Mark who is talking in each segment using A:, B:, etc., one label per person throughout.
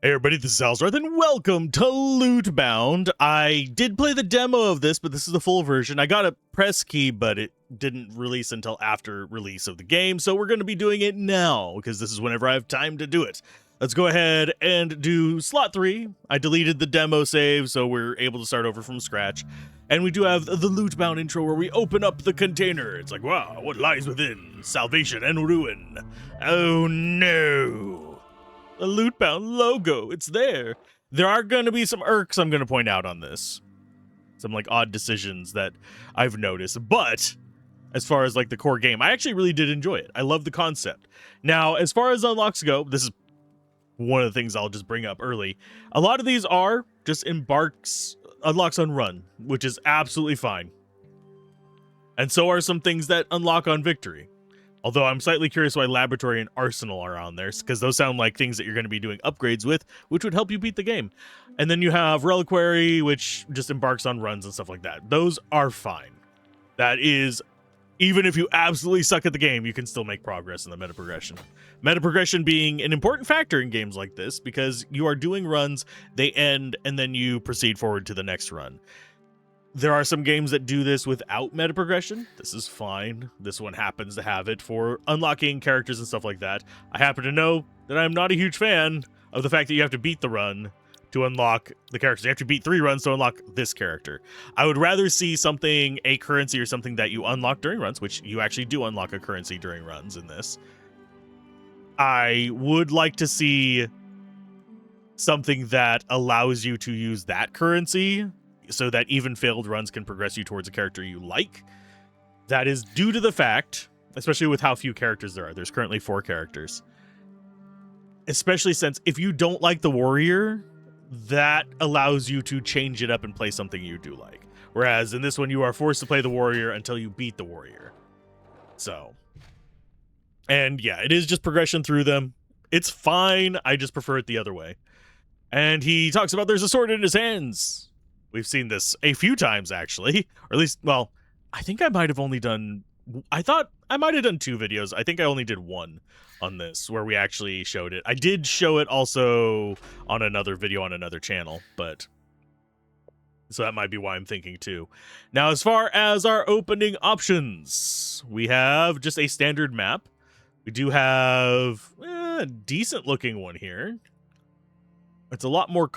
A: Hey everybody, this is Alzorath, and welcome to Lootbound. I did play the demo of this, but this is the full version. I got a press key, but it didn't release until after release of the game, so we're going to be doing it now, because this is whenever I have time to do it. Let's go ahead and do slot 3. I deleted the demo save, so we're able to start over from scratch. And we do have the Lootbound intro where we open up the container. It's like, wow, what lies within? Salvation and ruin. Oh no. The Lootbound logo, it's there. There are going to be some irks I'm going to point out on this. Some like odd decisions that I've noticed. But as far as like the core game, I actually really did enjoy it. I love the concept. Now, as far as unlocks go, this is one of the things I'll just bring up early. A lot of these are just unlocks on run, which is absolutely fine. And so are some things that unlock on victory. Although I'm slightly curious why Laboratory and Arsenal are on there, because those sound like things that you're going to be doing upgrades with, which would help you beat the game. And then you have Reliquary, which just embarks on runs and stuff like that. Those are fine. That is, even if you absolutely suck at the game, you can still make progress in the meta progression. Meta progression being an important factor in games like this, because you are doing runs, they end, and then you proceed forward to the next run. There are some games that do this without meta progression. This is fine. This one happens to have it for unlocking characters and stuff like that. I happen to know that I'm not a huge fan of the fact that you have to beat the run to unlock the characters. You have to beat 3 runs to unlock this character. I would rather see something, a currency or something that you unlock during runs, which you actually do unlock a currency during runs in this. I would like to see something that allows you to use that currency so that even failed runs can progress you towards a character you like. That is due to the fact, especially with how few characters there are. There's currently 4 characters. Especially since if you don't like the warrior, that allows you to change it up and play something you do like. Whereas in this one, you are forced to play the warrior until you beat the warrior. So, and yeah, it is just progression through them. It's fine. I just prefer it the other way. And he talks about there's a sword in his hands. We've seen this a few times, actually. Or at least, well, I think I might have only done... I thought I might have done 2 videos. I think I only did 1 on this, where we actually showed it. I did show it also on another video on another channel, but... So that might be why I'm thinking, too. Now, as far as our opening options, we have just a standard map. We do have a decent-looking one here. It's a lot more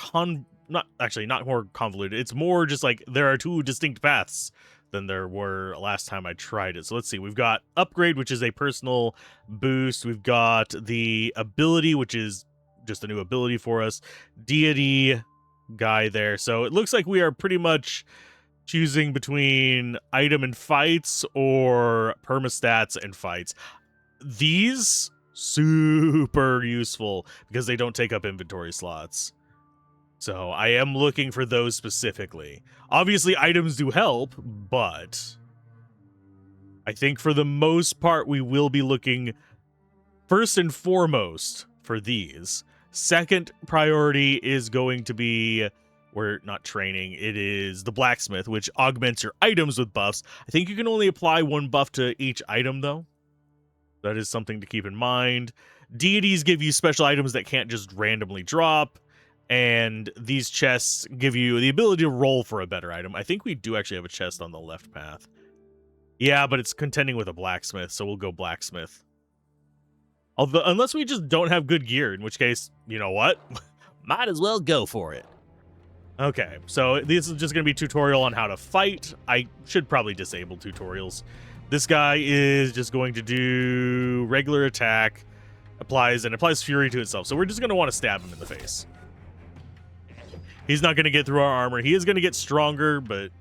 A: not more convoluted. It's more just like there are 2 distinct paths than there were last time I tried it. So let's see. We've got Upgrade, which is a personal boost. We've got the Ability, which is just a new ability for us. Deity guy there. So it looks like we are pretty much choosing between item and fights or permastats and fights. These super useful because they don't take up inventory slots. So I am looking for those specifically. Obviously, items do help, but I think for the most part, we will be looking first and foremost for these. Second priority is going to be, we're not training, it is the blacksmith, which augments your items with buffs. I think you can only apply 1 buff to each item, though. That is something to keep in mind. Deities give you special items that can't just randomly drop. And these chests give you the ability to roll for a better item. I think we do actually have a chest on the left path. Yeah, but it's contending with a blacksmith, so we'll go blacksmith. Although, unless we just don't have good gear, in which case, you know what? Might as well go for it. Okay, so this is just going to be tutorial on how to fight. I should probably disable tutorials. This guy is just going to do regular attack, applies fury to itself. So we're just going to want to stab him in the face. He's not going to get through our armor. He is going to get stronger, but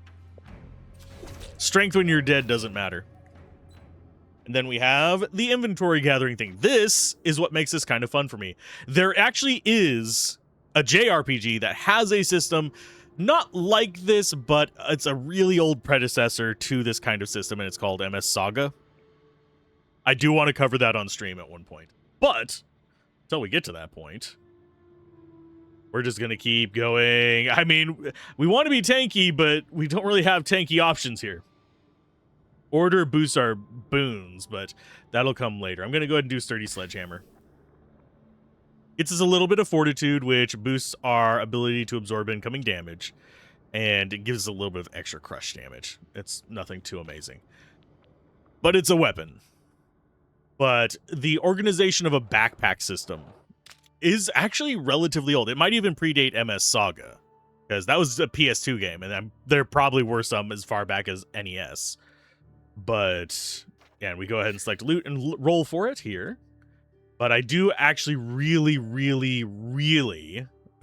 A: strength when you're dead doesn't matter. And then we have the inventory gathering thing. This is what makes this kind of fun for me. There actually is a JRPG that has a system not like this, but it's a really old predecessor to this kind of system, and it's called MS Saga. I do want to cover that on stream at one point. But until we get to that point, we're just going to keep going. I mean, we want to be tanky, but we don't really have tanky options here. Order boosts our boons, but that'll come later. I'm going to go ahead and do Sturdy Sledgehammer. Gets us a little bit of fortitude, which boosts our ability to absorb incoming damage. And it gives us a little bit of extra crush damage. It's nothing too amazing. But it's a weapon. But the organization of a backpack system is actually relatively old. It might even predate MS Saga, because that was a PS2 game, and there probably were some as far back as NES. But, yeah, and we go ahead and select loot and roll for it here. But I do actually really...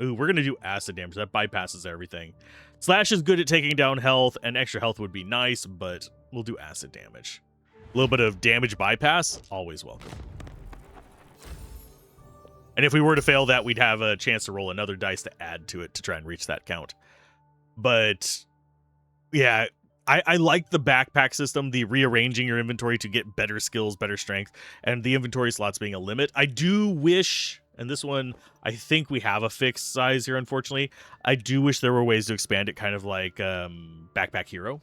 A: Ooh, we're going to do acid damage. That bypasses everything. Slash is good at taking down health, and extra health would be nice, but we'll do acid damage. A little bit of damage bypass, always welcome. And if we were to fail that, we'd have a chance to roll another dice to add to it to try and reach that count. But, yeah, I like the backpack system, the rearranging your inventory to get better skills, better strength, and the inventory slots being a limit. I do wish, and this one, I think we have a fixed size here, unfortunately. I do wish there were ways to expand it, kind of like Backpack Hero.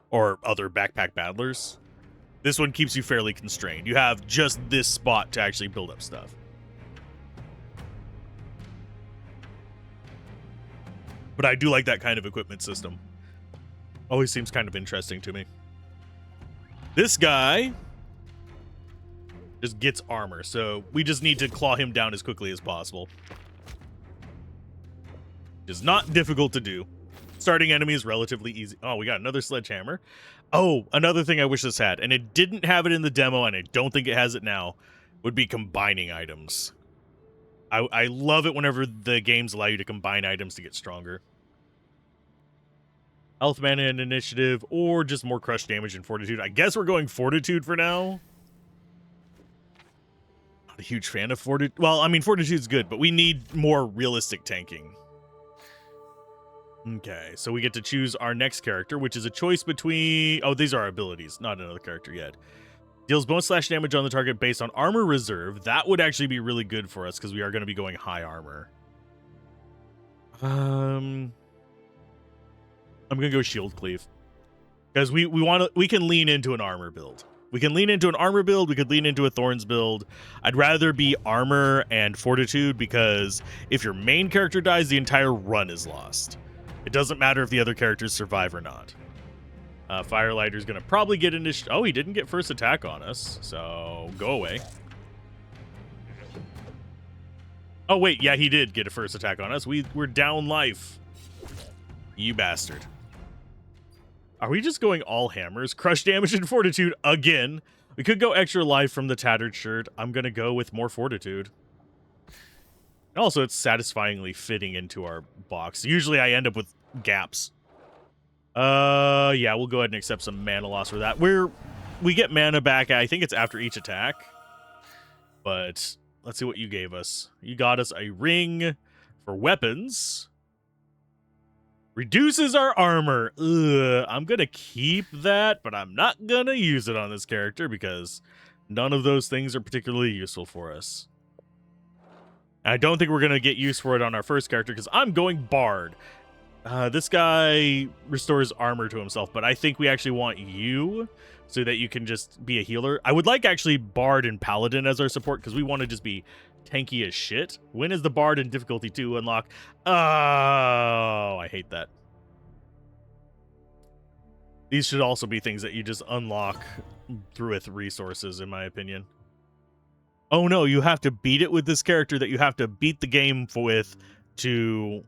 A: Or other backpack battlers. This one keeps you fairly constrained. You have just this spot to actually build up stuff. But I do like that kind of equipment system. Always seems kind of interesting to me. This guy just gets armor, so we just need to claw him down as quickly as possible. It's not difficult to do. Starting enemy is relatively easy. Oh, we got another sledgehammer. Oh, another thing I wish this had, and it didn't have it in the demo, and I don't think it has it now, would be combining items. I love it whenever the games allow you to combine items to get stronger. Health, mana, and initiative, or just more crush damage and fortitude. I guess we're going fortitude for now. Not a huge fan of fortitude. Well, I mean, fortitude's good, but we need more realistic tanking. Okay, so we get to choose our next character, which is a choice between... Oh, these are our abilities, not another character yet. Deals bonus slash damage on the target based on armor reserve. That would actually be really good for us because we are going to be going high armor. I'm going to go shield cleave. Because we can lean into an armor build. We can lean into an armor build. We could lean into a thorns build. I'd rather be armor and fortitude because if your main character dies, the entire run is lost. It doesn't matter if the other characters survive or not. Firelighter's going to probably get initiative. Oh, he didn't get first attack on us, so go away. Oh, wait, yeah, he did get a first attack on us. We're down life. You bastard. Are we just going all hammers? Crush damage and fortitude again. We could go extra life from the tattered shirt. I'm going to go with more fortitude. And also, it's satisfyingly fitting into our box. Usually, I end up with gaps. Yeah, we'll go ahead and accept some mana loss for that. We get mana back, I think it's after each attack. But let's see what you gave us. You got us a ring for weapons. Reduces our armor. Ugh, I'm going to keep that, but I'm not going to use it on this character because none of those things are particularly useful for us. And I don't think we're going to get use for it on our first character because I'm going Bard. This guy restores armor to himself, but I think we actually want you so that you can just be a healer. I would like actually Bard and Paladin as our support because we want to just be tanky as shit. When is the Bard in difficulty 2 unlock? Oh, I hate that. These should also be things that you just unlock with resources, in my opinion. Oh no, you have to beat it with this character that you have to beat the game with to...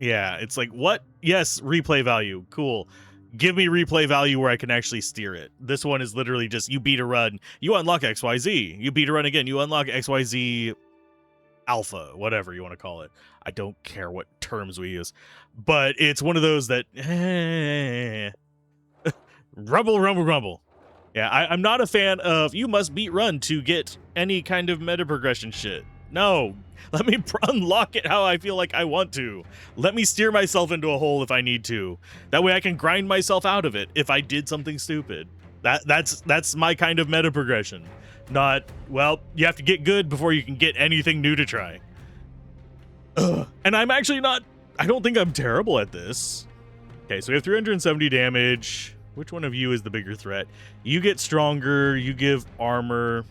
A: Yeah, it's like, what? Yes, replay value. Cool. Give me replay value where I can actually steer it. This one is literally just, you beat a run, you unlock XYZ. You beat a run again, you unlock XYZ alpha, whatever you want to call it. I don't care what terms we use. But it's one of those that... rumble, rumble, rumble. Yeah, I'm not a fan of, you must beat run to get any kind of meta progression shit. No, let me unlock it how I feel like I want to. Let me steer myself into a hole if I need to. That way I can grind myself out of it if I did something stupid. That's my kind of meta progression. Not, well, you have to get good before you can get anything new to try. Ugh. And I'm actually not, I don't think I'm terrible at this. Okay, so we have 370 damage. Which one of you is the bigger threat? You get stronger, you give armor.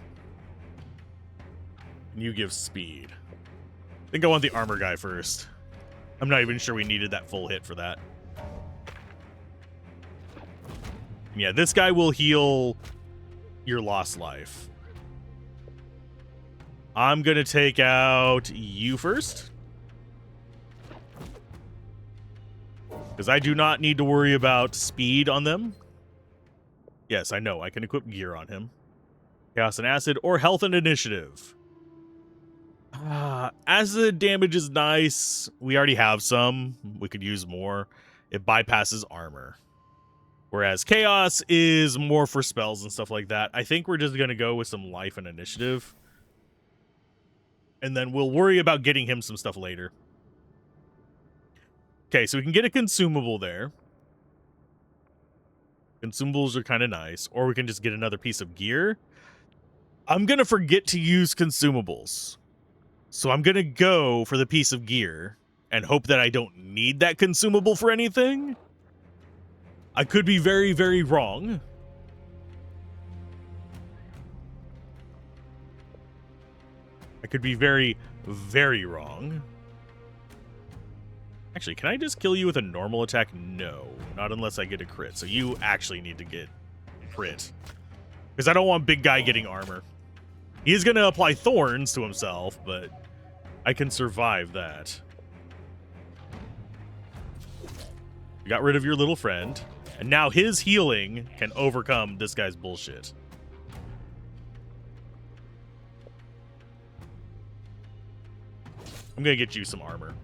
A: And you give speed. I think I want the armor guy first. I'm not even sure we needed that full hit for that. Yeah, this guy will heal your lost life. I'm going to take out you first. Because I do not need to worry about speed on them. Yes, I know. I can equip gear on him. Chaos and Acid or Health and Initiative. Acid damage is nice. We already have some. We could use more. It bypasses armor. Whereas Chaos is more for spells and stuff like that. I think we're just going to go with some life and initiative. And then we'll worry about getting him some stuff later. Okay, so we can get a consumable there. Consumables are kind of nice. Or we can just get another piece of gear. I'm going to forget to use consumables. So I'm going to go for the piece of gear and hope that I don't need that consumable for anything. I could be very, very wrong. I could be very, very wrong. Actually, can I just kill you with a normal attack? No, not unless I get a crit. So you actually need to get crit. Because I don't want big guy getting armor. He's going to apply thorns to himself, but I can survive that. You got rid of your little friend. And now his healing can overcome this guy's bullshit. I'm going to get you some armor.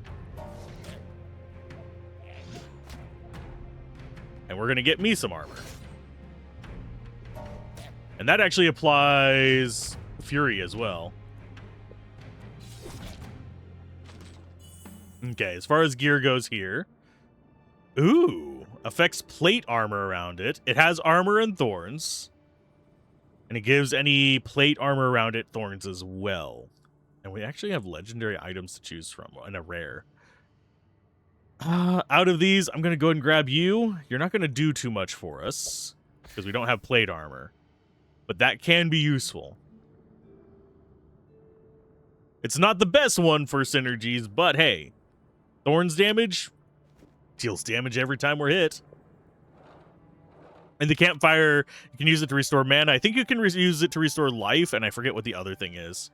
A: And we're going to get me some armor. And that actually applies Fury as well. Okay, as far as gear goes here. Ooh, affects plate armor around it. It has armor and thorns. And it gives any plate armor around it thorns as well. And we actually have legendary items to choose from and a rare. Out of these, I'm going to go ahead and grab you. You're not going to do too much for us because we don't have plate armor. But that can be useful. It's not the best one for synergies, but hey, thorns damage deals damage every time we're hit. And the campfire, you can use it to restore mana. I think you can use it to restore life, and I forget what the other thing is.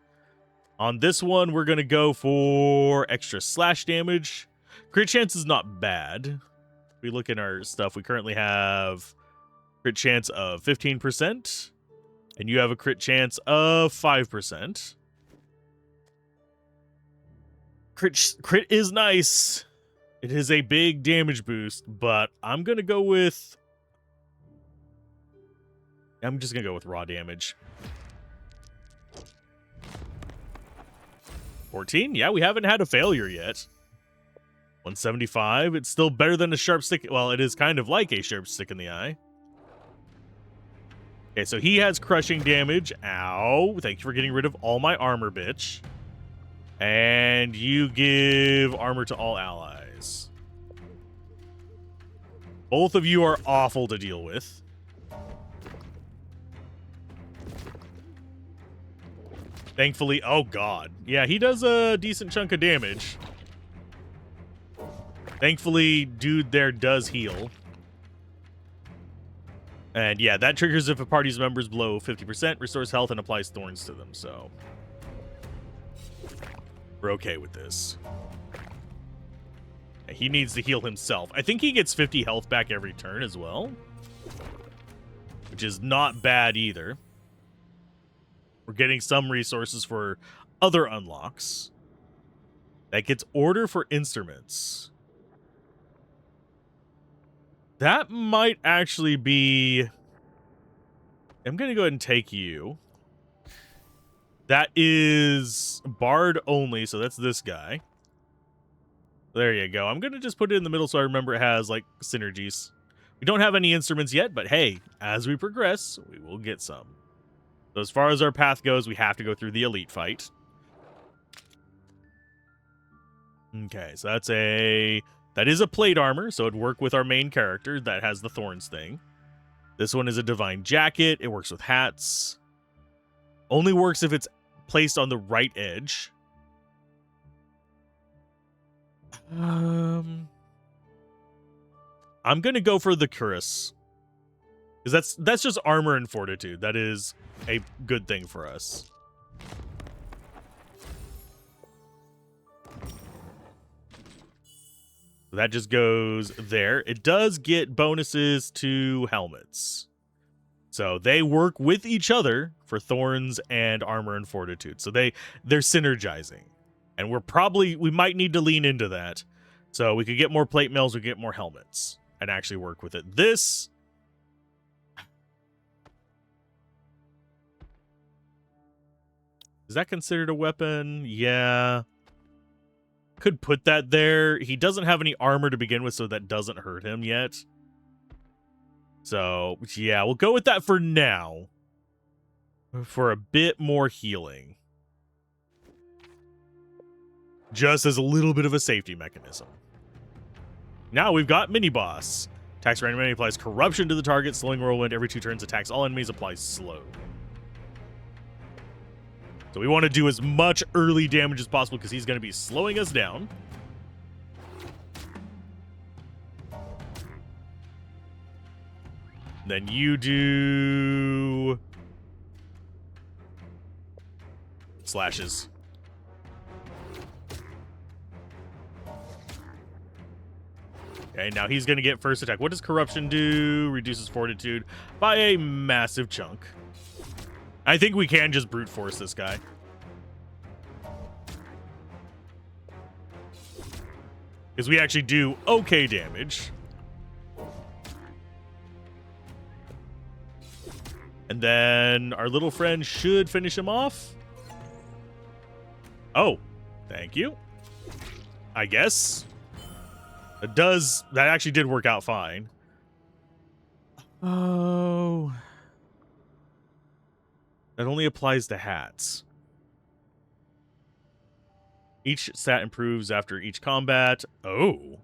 A: On this one, we're going to go for extra slash damage. Crit chance is not bad. If we look in our stuff, we currently have crit chance of 15%, and you have a crit chance of 5%. Crit is nice. It is a big damage boost, but I'm going to go with... I'm just going to go with raw damage. 14? Yeah, we haven't had a failure yet. 175. It's still better than a sharp stick. Well, it is kind of like a sharp stick in the eye. Okay, so he has crushing damage. Ow. Thank you for getting rid of all my armor, bitch. And you give armor to all allies. Both of you are awful to deal with. Thankfully, oh god. Yeah, he does a decent chunk of damage. Thankfully, dude there does heal. And yeah, that triggers if a party's members below 50%, restores health, and applies thorns to them, so... we're okay with this. He needs to heal himself. I think he gets 50 health back every turn as well. Which is not bad either. We're getting some resources for other unlocks. That gets order for instruments. That might actually be... I'm going to go ahead and take you. That is Bard only, so that's this guy. There you go. I'm going to just put it in the middle so I remember it has, like, synergies. We don't have any instruments yet, but hey, as we progress, we will get some. So as far as our path goes, we have to go through the elite fight. Okay, so that is a plate armor, so it'd work with our main character that has the thorns thing. This one is a divine jacket. It works with hats. Only works if it's placed on the right edge. I'm gonna go for the cuirass, because that's just armor and fortitude. That is a good thing for us. That just goes there. It does get bonuses to helmets. So they work with each other for thorns and armor and fortitude. So they're synergizing. And we might need to lean into that. So we could get more plate mails, we could get more helmets and actually work with it. This is that considered a weapon? Yeah. Could put that there. He doesn't have any armor to begin with, so that doesn't hurt him yet. So, yeah, we'll go with that for now. For a bit more healing. Just as a little bit of a safety mechanism. Now we've got mini-boss. Attacks random enemy, applies corruption to the target. Slowing whirlwind every 2 turns. Attacks all enemies, applies slow. So we want to do as much early damage as possible because he's going to be slowing us down. Then you do slashes. Okay, now he's going to get first attack. What does corruption do? Reduces fortitude by a massive chunk. I think we can just brute force this guy. Because we actually do okay damage. And then our little friend should finish him off. Oh, thank you. I guess. That actually did work out fine. Oh. That only applies to hats. Each stat improves after each combat. Oh.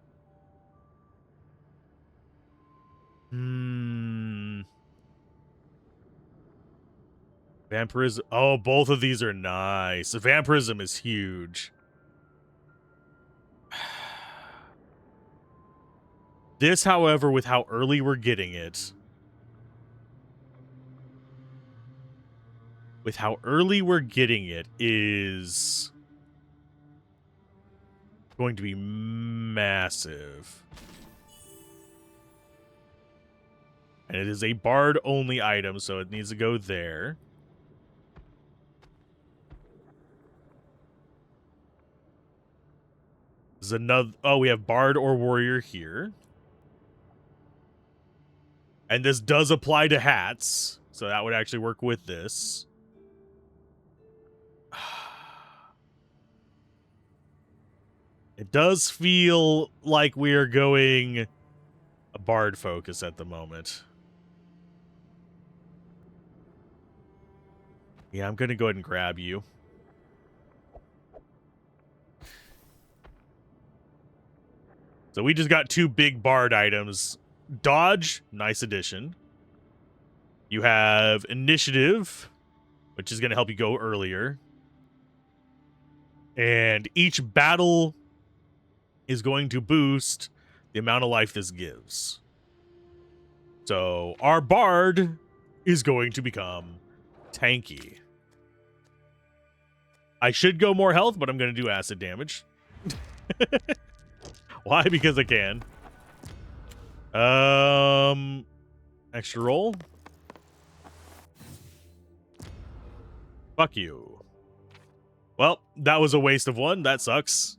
A: Vampirism. Oh, both of these are nice. Vampirism is huge. This, however, with how early we're getting it. With how early we're getting it is going to be massive. And it is a bard only item, so it needs to go there. There's another. Oh, we have bard or warrior here. And this does apply to hats, so that would actually work with this. It does feel like we are going a bard focus at the moment. Yeah, I'm going to go ahead and grab you. So we just got 2 big bard items. Dodge, nice addition. You have initiative, which is going to help you go earlier. And each battle is going to boost the amount of life this gives. So our bard is going to become tanky. I should go more health, but I'm going to do acid damage. Why? Because I can. Extra roll. Fuck you. Well, that was a waste of 1. That sucks.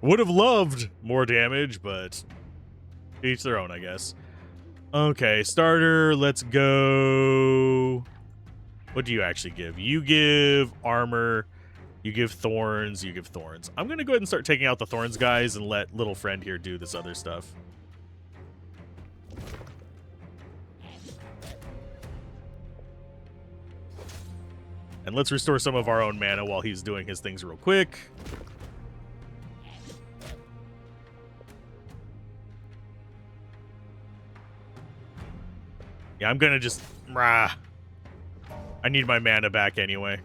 A: Would have loved more damage, but each their own, I guess. Okay, starter, let's go. What do you actually give? You give armor, you give thorns, you give thorns. I'm going to go ahead and start taking out the thorns guys and let little friend here do this other stuff. And let's restore some of our own mana while he's doing his things real quick. Yeah, I'm gonna just... Rah. I need my mana back anyway.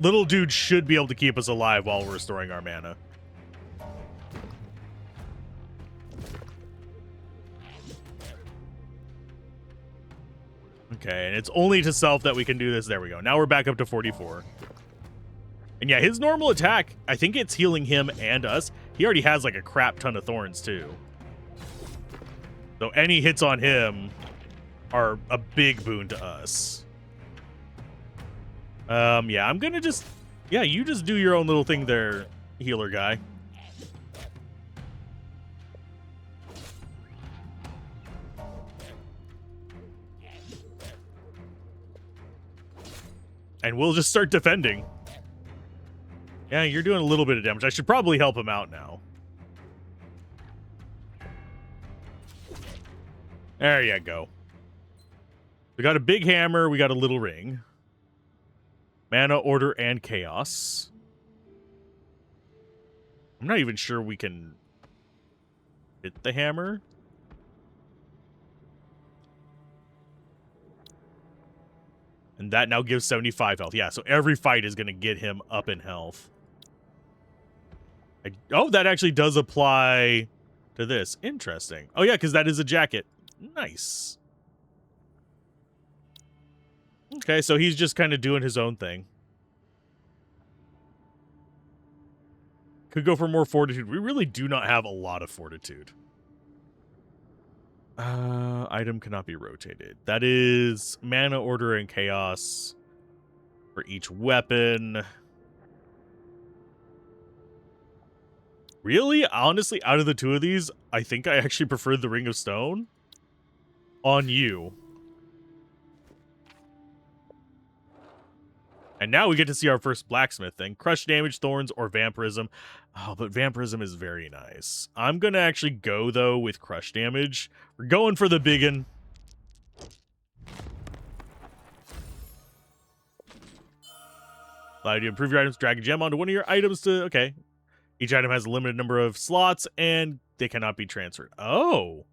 A: Little dude should be able to keep us alive while we're restoring our mana. Okay, and it's only to self that we can do this. There we go. Now we're back up to 44. And yeah, his normal attack, I think it's healing him and us. He already has like a crap ton of thorns too. So any hits on him are a big boon to us. Yeah, I'm gonna just... Yeah, you just do your own little thing there, healer guy. And we'll just start defending. Yeah, you're doing a little bit of damage. I should probably help him out now. There you go. We got a big hammer. We got a little ring. Mana, order, and chaos. I'm not even sure we can hit the hammer. And that now gives 75 health. Yeah, so every fight is going to get him up in health. Oh, that actually does apply to this. Interesting. Oh, yeah, because that is a jacket. Nice. Okay, so he's just kind of doing his own thing. Could go for more fortitude. We really do not have a lot of fortitude. Item cannot be rotated. That is mana, order, and chaos for each weapon. Really? Honestly, out of the two of these, I think I actually prefer the Ring of Stone on you. And now we get to see our first blacksmith thing. Crush damage, thorns, or vampirism. Oh, but vampirism is very nice. I'm going to actually go, though, with crush damage. We're going for the biggin. Allow you to improve your items, drag a gem onto one of your items to... Okay. Each item has a limited number of slots, and they cannot be transferred. Oh.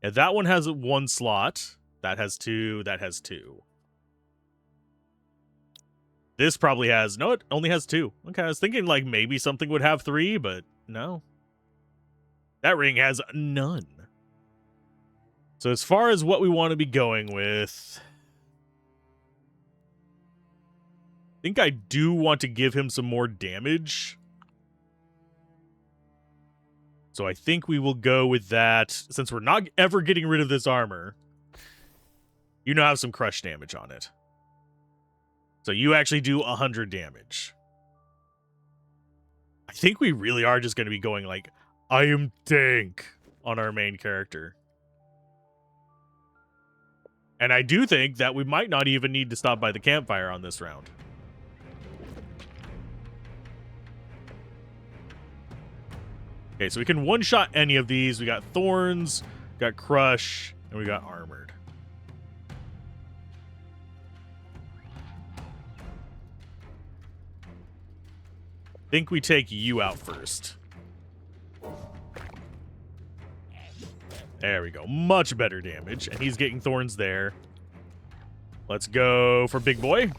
A: Yeah, that one has one slot. That has two. That has two. This probably has... No, it only has two. Okay, I was thinking like maybe something would have three, but no. That ring has none. So as far as what we want to be going with... I think I do want to give him some more damage. So I think we will go with that. Since we're not ever getting rid of this armor, you now have some crush damage on it. So you actually do 100 damage. I think we really are just going to be going like, I am tank on our main character. And I do think that we might not even need to stop by the campfire on this round. Okay, so we can one-shot any of these. We got thorns, got crush, and we got armored. I think we take you out first. There we go. Much better damage. And he's getting thorns there. Let's go for big boy.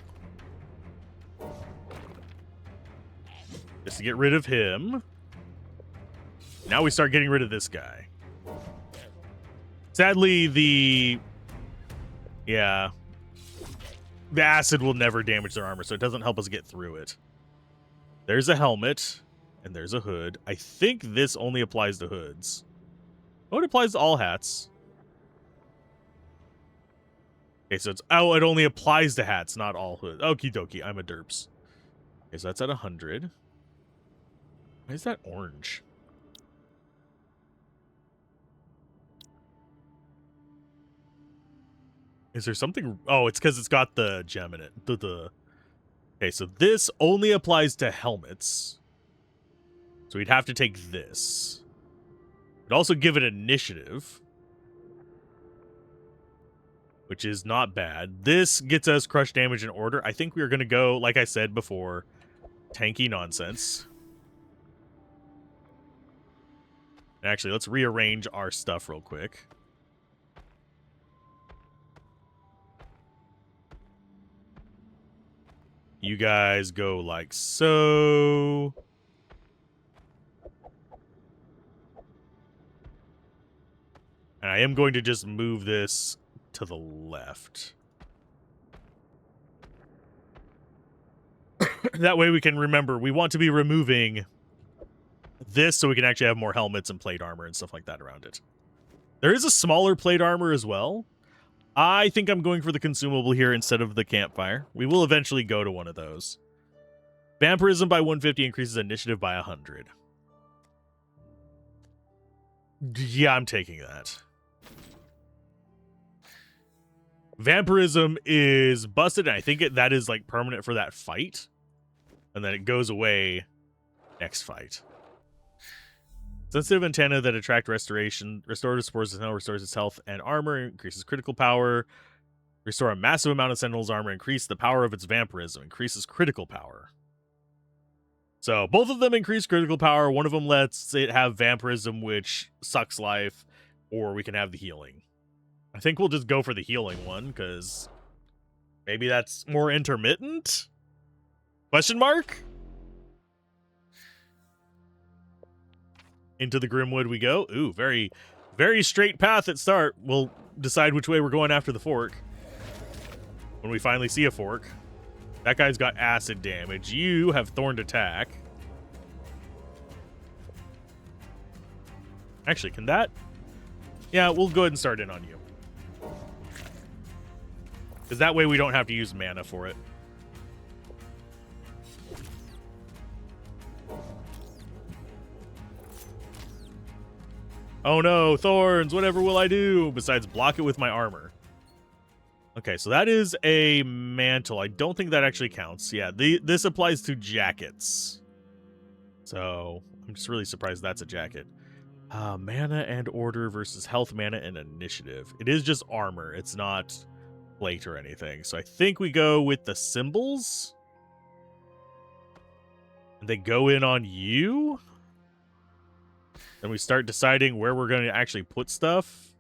A: Just to get rid of him. Now we start getting rid of this guy. Sadly, the acid will never damage their armor, so it doesn't help us get through it. There's a helmet, and there's a hood. I think this only applies to hoods. Oh, it applies to all hats. Okay, so it's... Oh, it only applies to hats, not all hoods. Okie dokie, I'm a derps. Okay, so that's at 100. Why is that orange? Is there something... Oh, it's because it's got the gem in it. Okay, so this only applies to helmets. So we'd have to take this. It'd also give it initiative, which is not bad. This gets us crush damage and order. I think we're going to go, like I said before, tanky nonsense. And actually, let's rearrange our stuff real quick. You guys go like so. And I am going to just move this to the left. That way we can remember, we want to be removing this so we can actually have more helmets and plate armor and stuff like that around it. There is a smaller plate armor as well. I think I'm going for the consumable here instead of the campfire. We will eventually go to one of those. Vampirism by 150 increases initiative by 100. Yeah, I'm taking that. Vampirism is busted, and I think that is like permanent for that fight. And then it goes away next fight. Sensitive antenna that attract restoration. Restorative spores as restores its health and armor, increases critical power. Restore a massive amount of Sentinel's armor, increase the power of its vampirism, increases critical power. So both of them increase critical power. One of them lets it have vampirism, which sucks life, or we can have the healing. I think we'll just go for the healing one, because maybe that's more intermittent? Question mark? Into the Grimwood we go. Ooh, very, very straight path at start. We'll decide which way we're going after the fork. When we finally see a fork. That guy's got acid damage. You have thorned attack. Actually, can that? Yeah, we'll go ahead and start in on you. Because that way we don't have to use mana for it. Oh no, thorns, whatever will I do? Besides block it with my armor. Okay, so that is a mantle. I don't think that actually counts. Yeah, this applies to jackets. So, I'm just really surprised that's a jacket. Mana and order versus health, mana, and initiative. It is just armor. It's not plate or anything. So I think we go with the symbols. And they go in on you. Then we start deciding where we're going to actually put stuff.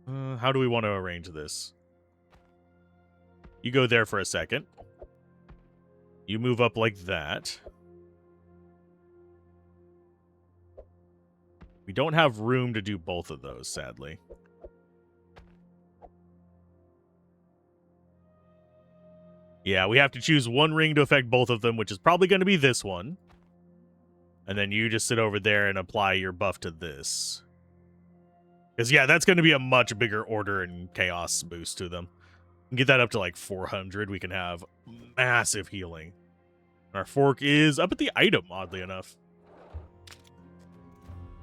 A: How do we want to arrange this? You go there for a second. You move up like that. We don't have room to do both of those, sadly. Yeah, we have to choose one ring to affect both of them, which is probably going to be this one. And then you just sit over there and apply your buff to this. Because, yeah, that's going to be a much bigger order and chaos boost to them. Get that up to like 400. We can have massive healing. Our fork is up at the item, oddly enough.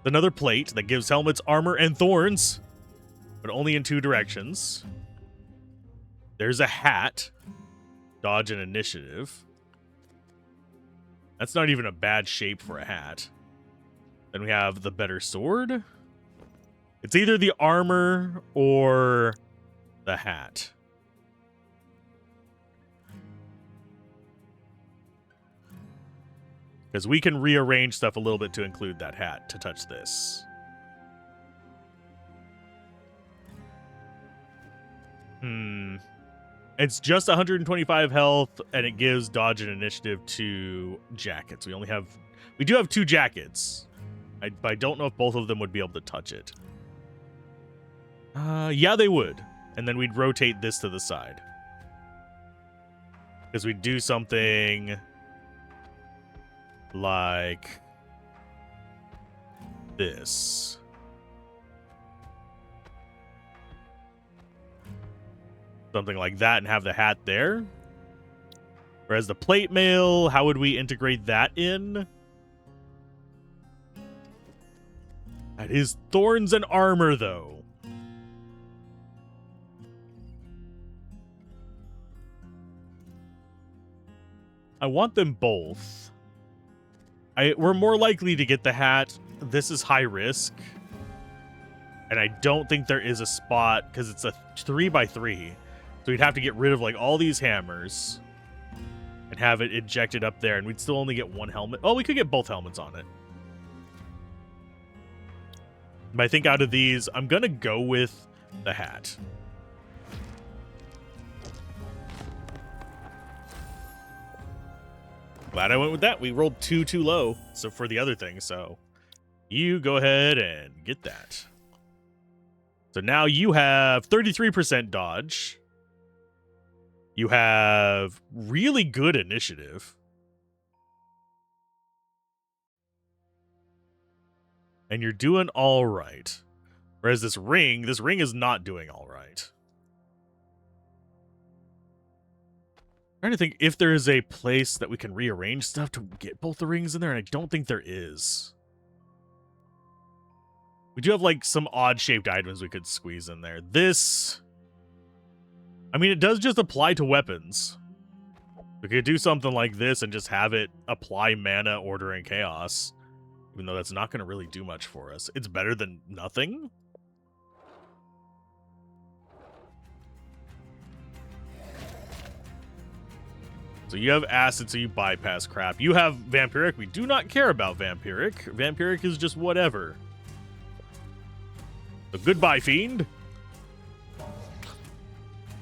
A: Another plate that gives helmets, armor, and thorns. But only in 2 directions. There's a hat. Dodge and initiative. That's not even a bad shape for a hat. Then we have the better sword. It's either the armor or the hat. Because we can rearrange stuff a little bit to include that hat to touch this. It's just 125 health, and it gives dodge and initiative to jackets. We do have 2 jackets. I don't know if both of them would be able to touch it. Yeah, they would. And then we'd rotate this to the side. Because we'd do something like this. Something like that and have the hat there. Whereas the plate mail, how would we integrate that in? That is thorns and armor, though. I want them both. We're more likely to get the hat. This is high risk. And I don't think there is a spot because it's a 3x3. So we'd have to get rid of like all these hammers and have it injected up there, and we'd still only get 1 helmet. Oh, we could get both helmets on it. But I think out of these, I'm going to go with the hat. Glad I went with that. We rolled too low. So for the other thing, so you go ahead and get that. So now you have 33% dodge. You have really good initiative. And you're doing all right. Whereas this ring is not doing all right. I'm trying to think if there is a place that we can rearrange stuff to get both the rings in there, and I don't think there is. We do have like some odd shaped items we could squeeze in there. This, I mean, it does just apply to weapons. We could do something like this and just have it apply mana, order, and chaos. Even though that's not going to really do much for us. It's better than nothing. So you have acid, so you bypass crap. You have vampiric. We do not care about vampiric. Vampiric is just whatever. So goodbye, fiend.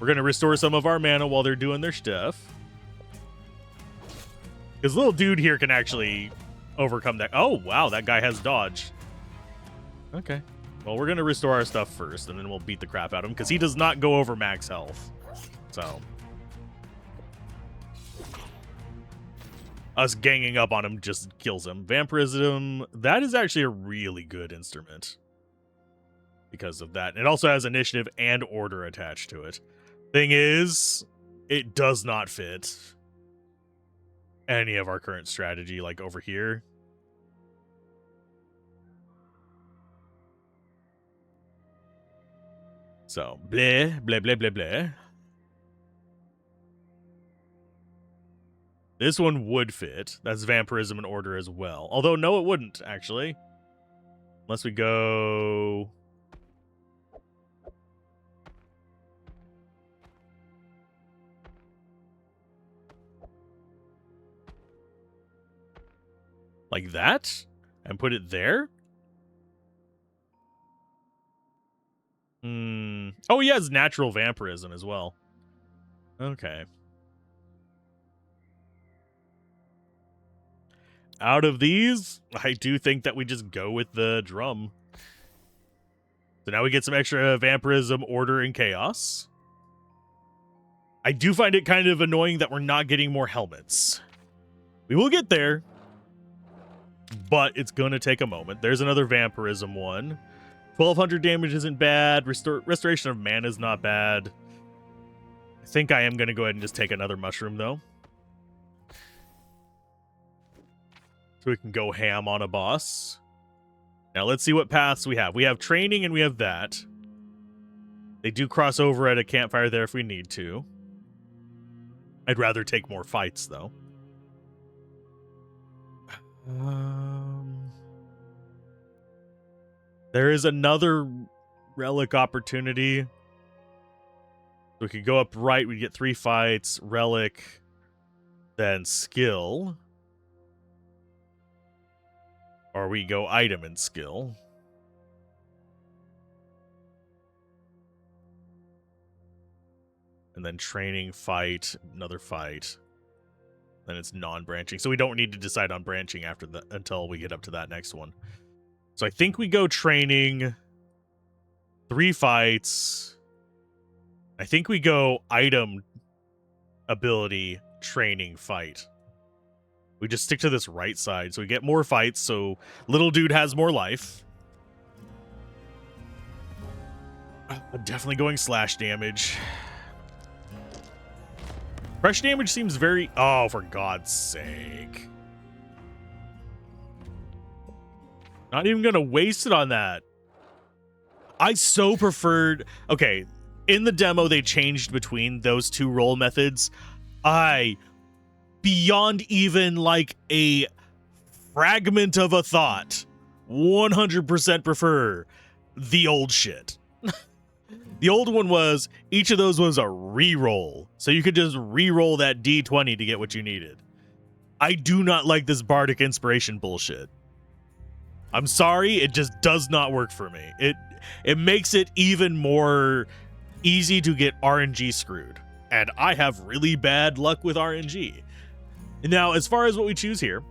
A: We're going to restore some of our mana while they're doing their stuff. This little dude here can actually overcome that. Oh, wow, that guy has dodge. Okay. Well, we're going to restore our stuff first, and then we'll beat the crap out of him, because he does not go over max health. So us ganging up on him just kills him. Vampirism, that is actually a really good instrument because of that. It also has initiative and order attached to it. Thing is, it does not fit any of our current strategy, like over here. So, bleh, bleh, bleh, bleh, bleh. This one would fit. That's vampirism and order as well. Although, no, it wouldn't, actually. Unless we go... like that? And put it there? Oh, he has natural vampirism as well. Okay. Out of these, I do think that we just go with the drum. So now we get some extra vampirism, order, and chaos. I do find it kind of annoying that we're not getting more helmets. We will get there, but it's going to take a moment. There's another vampirism one. 1200 damage isn't bad. Restoration of mana is not bad. I think I am going to go ahead and just take another mushroom, though. So we can go ham on a boss. Now let's see what paths we have. We have training and we have that. They do cross over at a campfire there if we need to. I'd rather take more fights, though. There is another relic opportunity. We could go up right. We get 3 fights. Relic. Then skill. Or we go item and skill. And then training, fight, another fight. Then it's non-branching. So we don't need to decide on branching after that until we get up to that next one. So I think we go training, 3 fights. I think we go item, ability, training, fight. We just stick to this right side, so we get more fights, so little dude has more life. I'm definitely going slash damage. Fresh damage seems very... oh, for God's sake. Not even going to waste it on that. I so preferred... okay, in the demo, they changed between those 2 roll methods. Beyond even like a fragment of a thought, 100% prefer the old shit. The old one was, each of those was a re-roll. So you could just re-roll that D20 to get what you needed. I do not like this bardic inspiration bullshit. I'm sorry, it just does not work for me. It makes it even more easy to get RNG screwed. And I have really bad luck with RNG. Now, as far as what we choose here,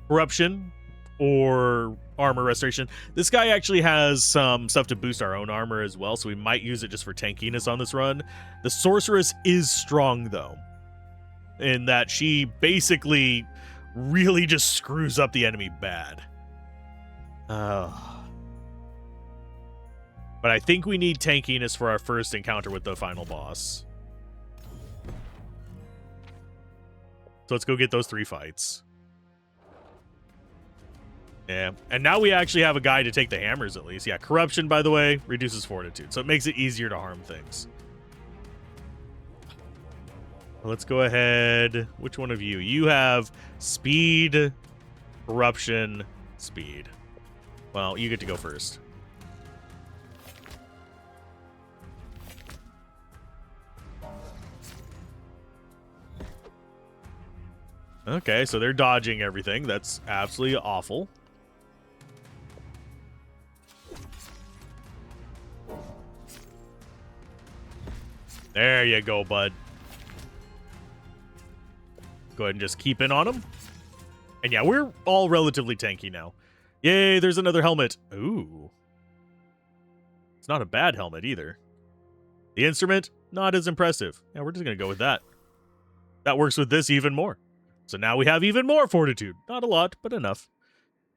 A: corruption or armor restoration, this guy actually has some stuff to boost our own armor as well, so we might use it just for tankiness on this run. The sorceress is strong, though, in that she basically really just screws up the enemy bad. But I think we need tankiness for our first encounter with the final boss. So let's go get those 3 fights. Yeah, and now we actually have a guy to take the hammers at least. Yeah, corruption, by the way, reduces fortitude, so it makes it easier to harm things. Let's go ahead. Which one of you? You have speed, corruption, speed. Well, you get to go first. Okay, so they're dodging everything. That's absolutely awful. There you go, bud. Go ahead and just keep in on him. And yeah, we're all relatively tanky now. Yay, there's another helmet. Ooh. It's not a bad helmet either. The instrument, not as impressive. Yeah, we're just going to go with that. That works with this even more. So now we have even more fortitude. Not a lot, but enough.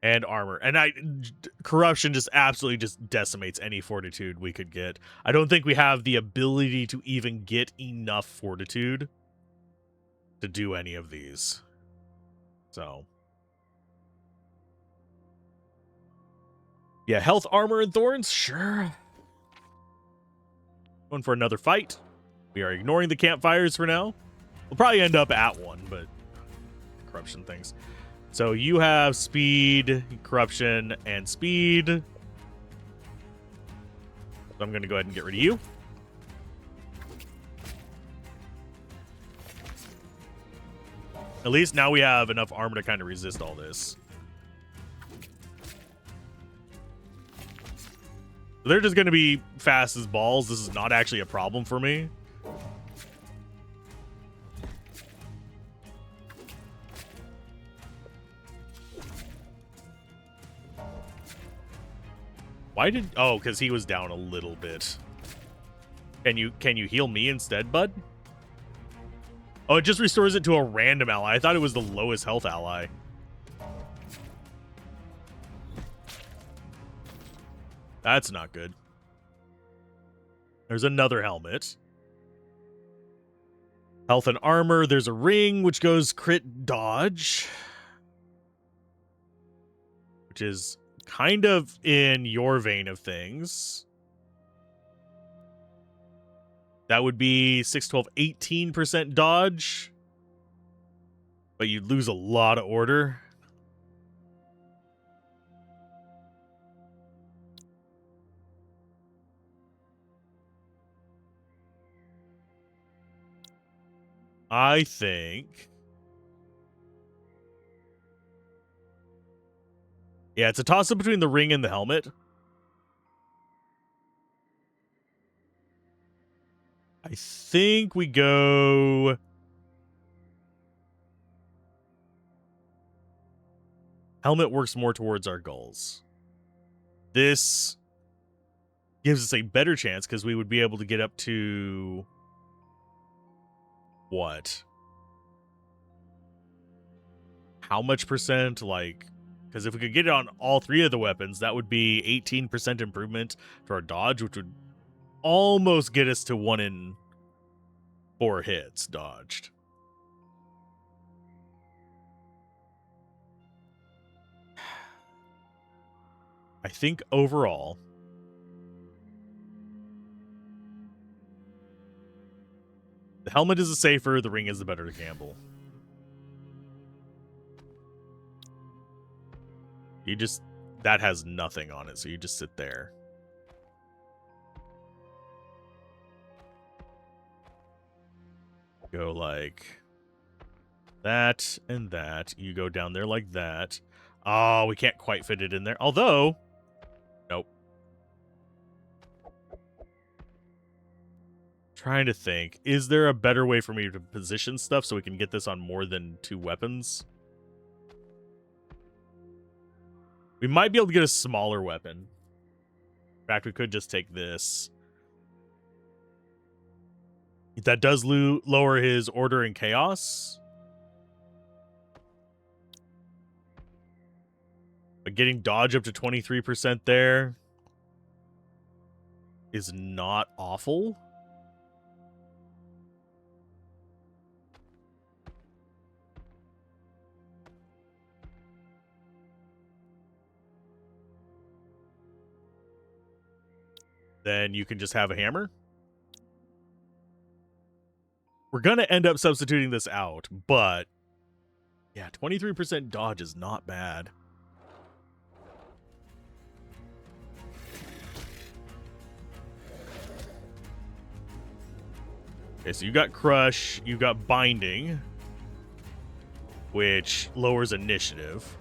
A: And armor. And corruption just absolutely just decimates any fortitude we could get. I don't think we have the ability to even get enough fortitude to do any of these. So. Yeah, health, armor, and thorns? Sure. Going for another fight. We are ignoring the campfires for now. We'll probably end up at one, but corruption things. So you have speed, corruption, and speed. So I'm going to go ahead and get rid of you. At least now we have enough armor to kind of resist all this. They're just going to be fast as balls. This is not actually a problem for me. Why did... Oh, because he was down a little bit. Can you heal me instead, bud? Oh, it just restores it to a random ally. I thought it was the lowest health ally. That's not good. There's another helmet. Health and armor. There's a ring, which goes crit dodge. Which is kind of in your vein of things. That would be 6, 12, 18% dodge. But you'd lose a lot of order. I think... Yeah, it's a toss-up between the ring and the helmet. I think we go... Helmet works more towards our goals. This gives us a better chance because we would be able to get up to... What? How much percent? Like... Because if we could get it on all 3 of the weapons, that would be 18% improvement to our dodge, which would almost get us to 1 in 4 hits dodged. I think overall, the helmet is the safer, the ring is the better to gamble. You just, that has nothing on it, so you just sit there. Go like that and that. You go down there like that. Oh, we can't quite fit it in there. Although, nope. Trying to think. Is there a better way for me to position stuff so we can get this on more than 2 weapons? We might be able to get a smaller weapon. In fact, we could just take this. That does lower his order and chaos. But getting dodge up to 23% there is not awful. Then you can just have a hammer. We're going to end up substituting this out, but yeah, 23% dodge is not bad. Okay, so you got Crush, you got Binding, which lowers initiative.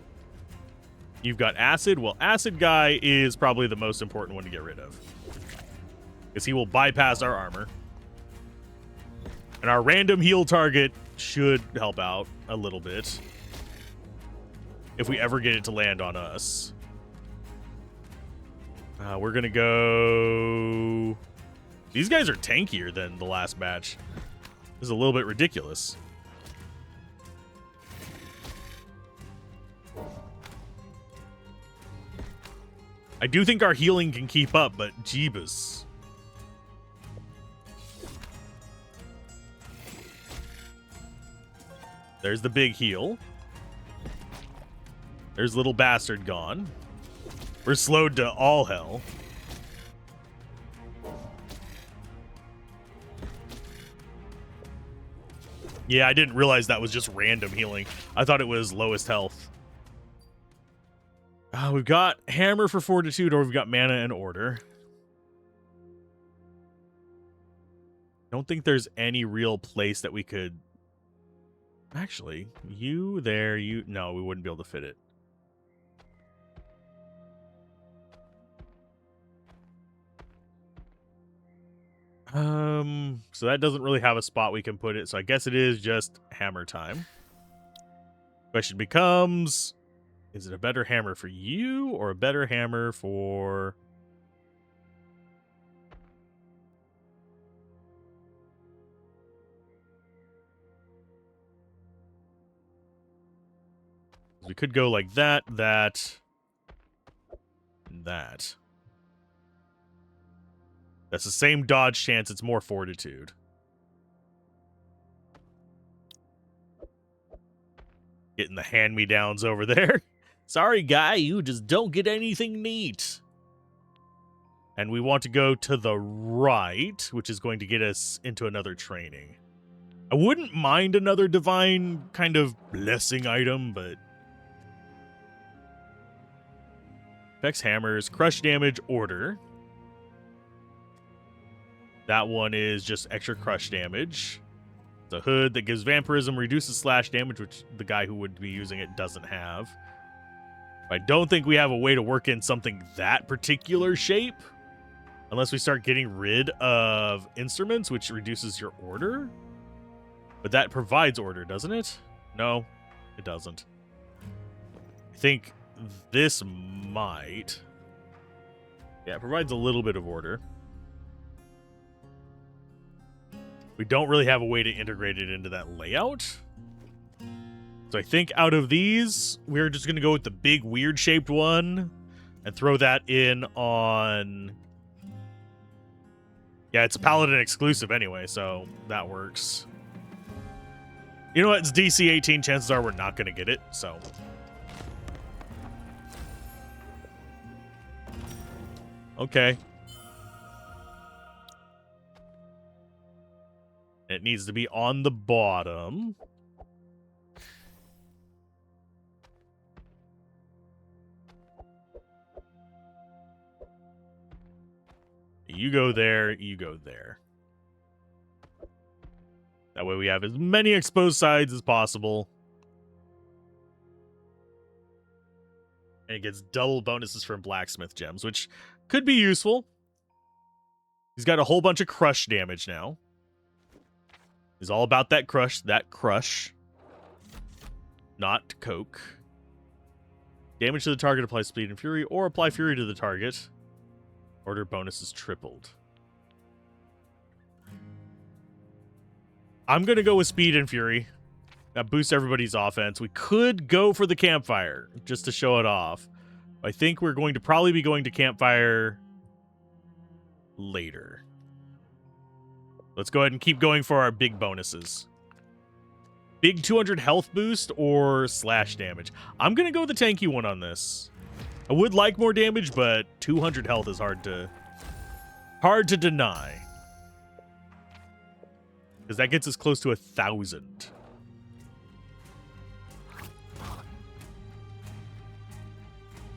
A: You've got Acid. Well, Acid Guy is probably the most important one to get rid of, because he will bypass our armor. And our random heal target should help out a little bit if we ever get it to land on us. We're going to go... These guys are tankier than the last match. This is a little bit ridiculous. I do think our healing can keep up, but Jeebus. There's the big heal. There's little bastard gone. We're slowed to all hell. Yeah, I didn't realize that was just random healing. I thought it was lowest health. We've got Hammer for Fortitude, or we've got Mana and Order. Don't think there's any real place that we could... Actually, you there, you... No, we wouldn't be able to fit it. So that doesn't really have a spot we can put it, so I guess it is just hammer time. Question becomes, is it a better hammer for you or a better hammer for... We could go like that, that, and that. That's the same dodge chance, it's more fortitude. Getting the hand-me-downs over there. Sorry, guy, you just don't get anything neat. And we want to go to the right, which is going to get us into another training. I wouldn't mind another divine kind of blessing item, but... Vex hammers, crush damage, order. That one is just extra crush damage. The hood that gives vampirism, reduces slash damage, which the guy who would be using it doesn't have. I don't think we have a way to work in something that particular shape. Unless we start getting rid of instruments, which reduces your order. But that provides order, doesn't it? No, it doesn't. I think this might. Yeah, it provides a little bit of order. We don't really have a way to integrate it into that layout. So I think out of these, we're just going to go with the big weird shaped one and throw that in on... Yeah, it's a Paladin exclusive anyway, so that works. You know what? It's DC 18. Chances are we're not going to get it, so... Okay. It needs to be on the bottom. You go there, you go there. That way we have as many exposed sides as possible. it gets double bonuses from blacksmith gems, which could be useful. He's got a whole bunch of crush damage now. He's all about that crush. Not coke. Damage to the target applies speed and fury, or apply fury to the target. Order bonus is tripled. I'm going to go with speed and fury. That boosts everybody's offense. We could go for the campfire, just to show it off. I think we're going to probably be going to campfire later. Let's go ahead and keep going for our big bonuses. Big 200 health boost or slash damage. I'm going to go with the tanky one on this. I would like more damage, but 200 health is hard to deny. Because that gets us close to 1,000.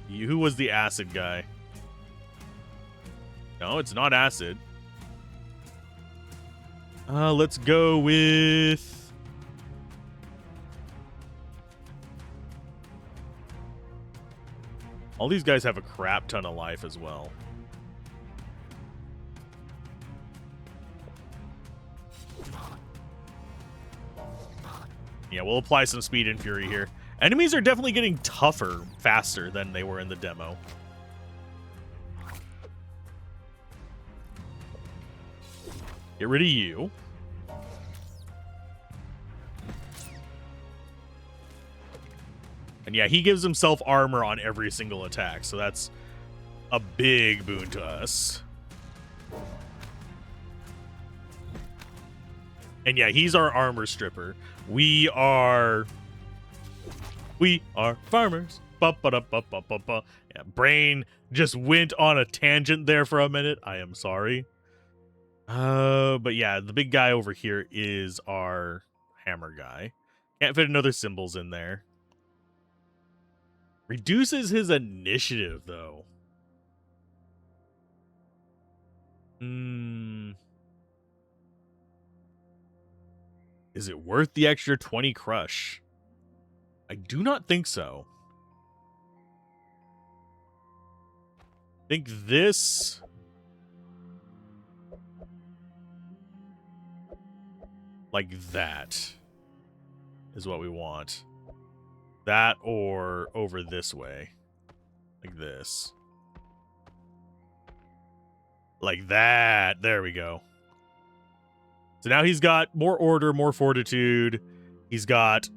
A: Who was the acid guy? No, it's not acid. Let's go with... all these guys have a crap ton of life as well. Yeah, we'll apply some speed and fury here. Enemies are definitely getting tougher faster than they were in the demo. Get rid of you. And yeah, he gives himself armor on every single attack, so that's a big boon to us. And yeah, he's our armor stripper. We are farmers. Ba-ba-da-ba-ba-ba-ba. Yeah, brain just went on a tangent there for a minute. I am sorry. But yeah, the big guy over here is our hammer guy. Can't fit another symbols in there. Reduces his initiative, though. Is it worth the extra 20 crush? I do not think so. I think this... like that is what we want. That or over this way. Like this. Like that. There we go. So now he's got more order, more fortitude. He's got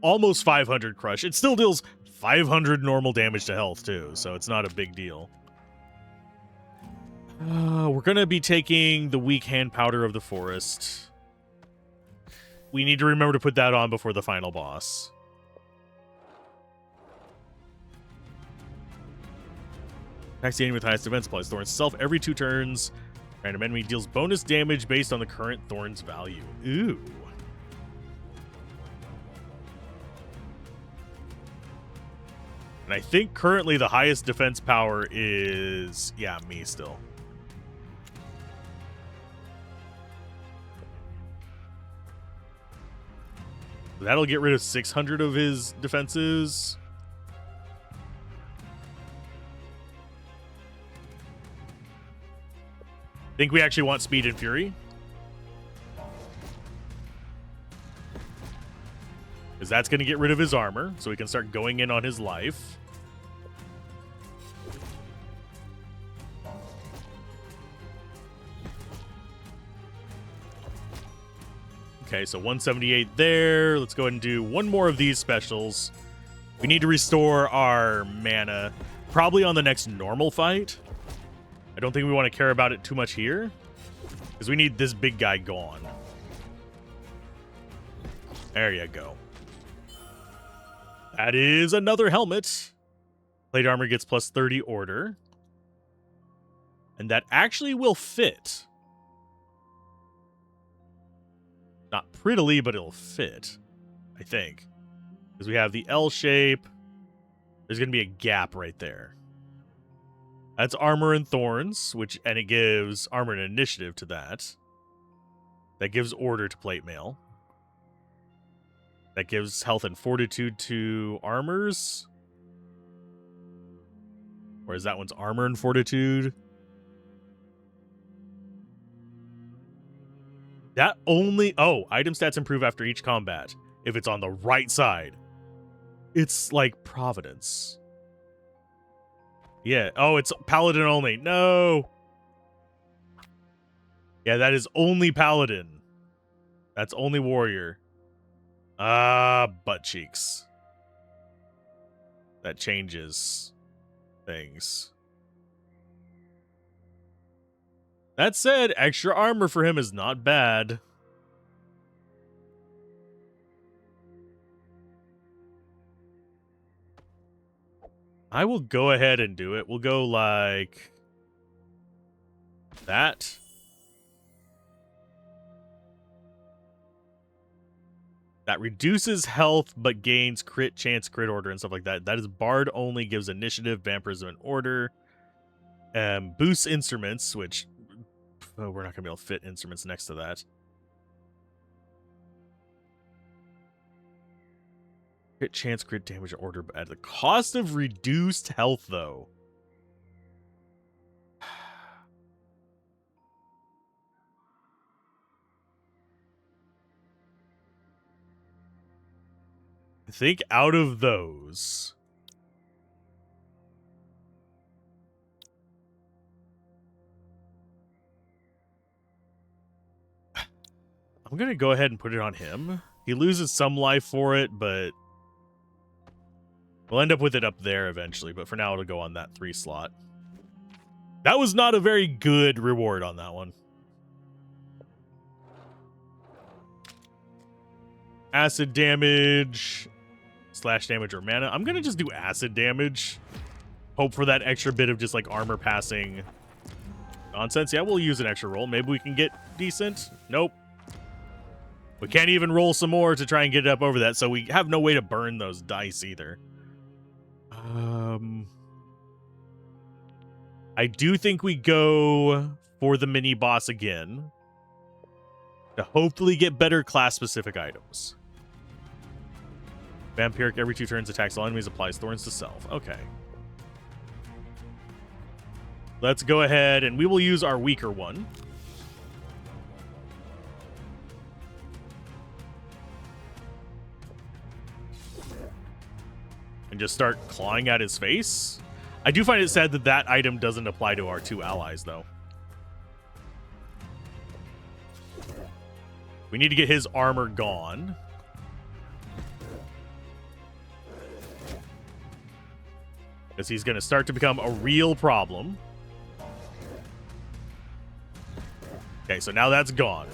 A: almost 500 crush. It still deals 500 normal damage to health, too. So it's not a big deal. We're going to be taking the weak hand powder of the forest. We need to remember to put that on before the final boss. Attacks the enemy with highest defense, applies Thorns itself every 2 turns. Random enemy deals bonus damage based on the current Thorns value. Ooh. And I think currently the highest defense power is... yeah, me still. That'll get rid of 600 of his defenses. Think we actually want speed and fury. Because that's going to get rid of his armor, so we can start going in on his life. Okay, so 178 there. Let's go ahead and do one more of these specials. We need to restore our mana, probably on the next normal fight. I don't think we want to care about it too much here, because we need this big guy gone. There you go. That is another helmet. Plate armor gets plus 30 order. And that actually will fit. Not prettily, but it'll fit, I think. Because we have the L shape. There's going to be a gap right there. That's armor and thorns, and it gives armor and initiative to that. That gives order to plate mail. That gives health and fortitude to armors. Or is that one's armor and fortitude? That only... Oh, item stats improve after each combat. If it's on the right side. It's like Providence. Yeah. Oh, it's Paladin only. No. Yeah, that is only Paladin. That's only Warrior. Butt cheeks. That changes things. That said, extra armor for him is not bad. I will go ahead and do it. We'll go like that. That reduces health but gains crit chance, crit order, and stuff like that. That is Bard only, gives initiative, vampirism, and order. Boosts instruments, which we're not going to be able to fit instruments next to that. Crit chance, crit damage, order, but at the cost of reduced health, though. I think out of those... I'm going to go ahead and put it on him. He loses some life for it, but we'll end up with it up there eventually. But for now, it'll go on that 3 slot. That was not a very good reward on that one. Acid damage, slash damage, or mana. I'm going to just do acid damage. Hope for that extra bit of just like armor passing nonsense. Yeah, we'll use an extra roll. Maybe we can get decent. Nope. We can't even roll some more to try and get it up over that, so we have no way to burn those dice either. I do think we go for the mini boss again to hopefully get better class-specific items. Vampiric every 2 turns attacks all enemies, applies thorns to self. Okay. Let's go ahead and we will use our weaker one. And just start clawing at his face. I do find it sad that that item doesn't apply to our 2 allies, though. We need to get his armor gone. Because he's going to start to become a real problem. Okay, so now that's gone.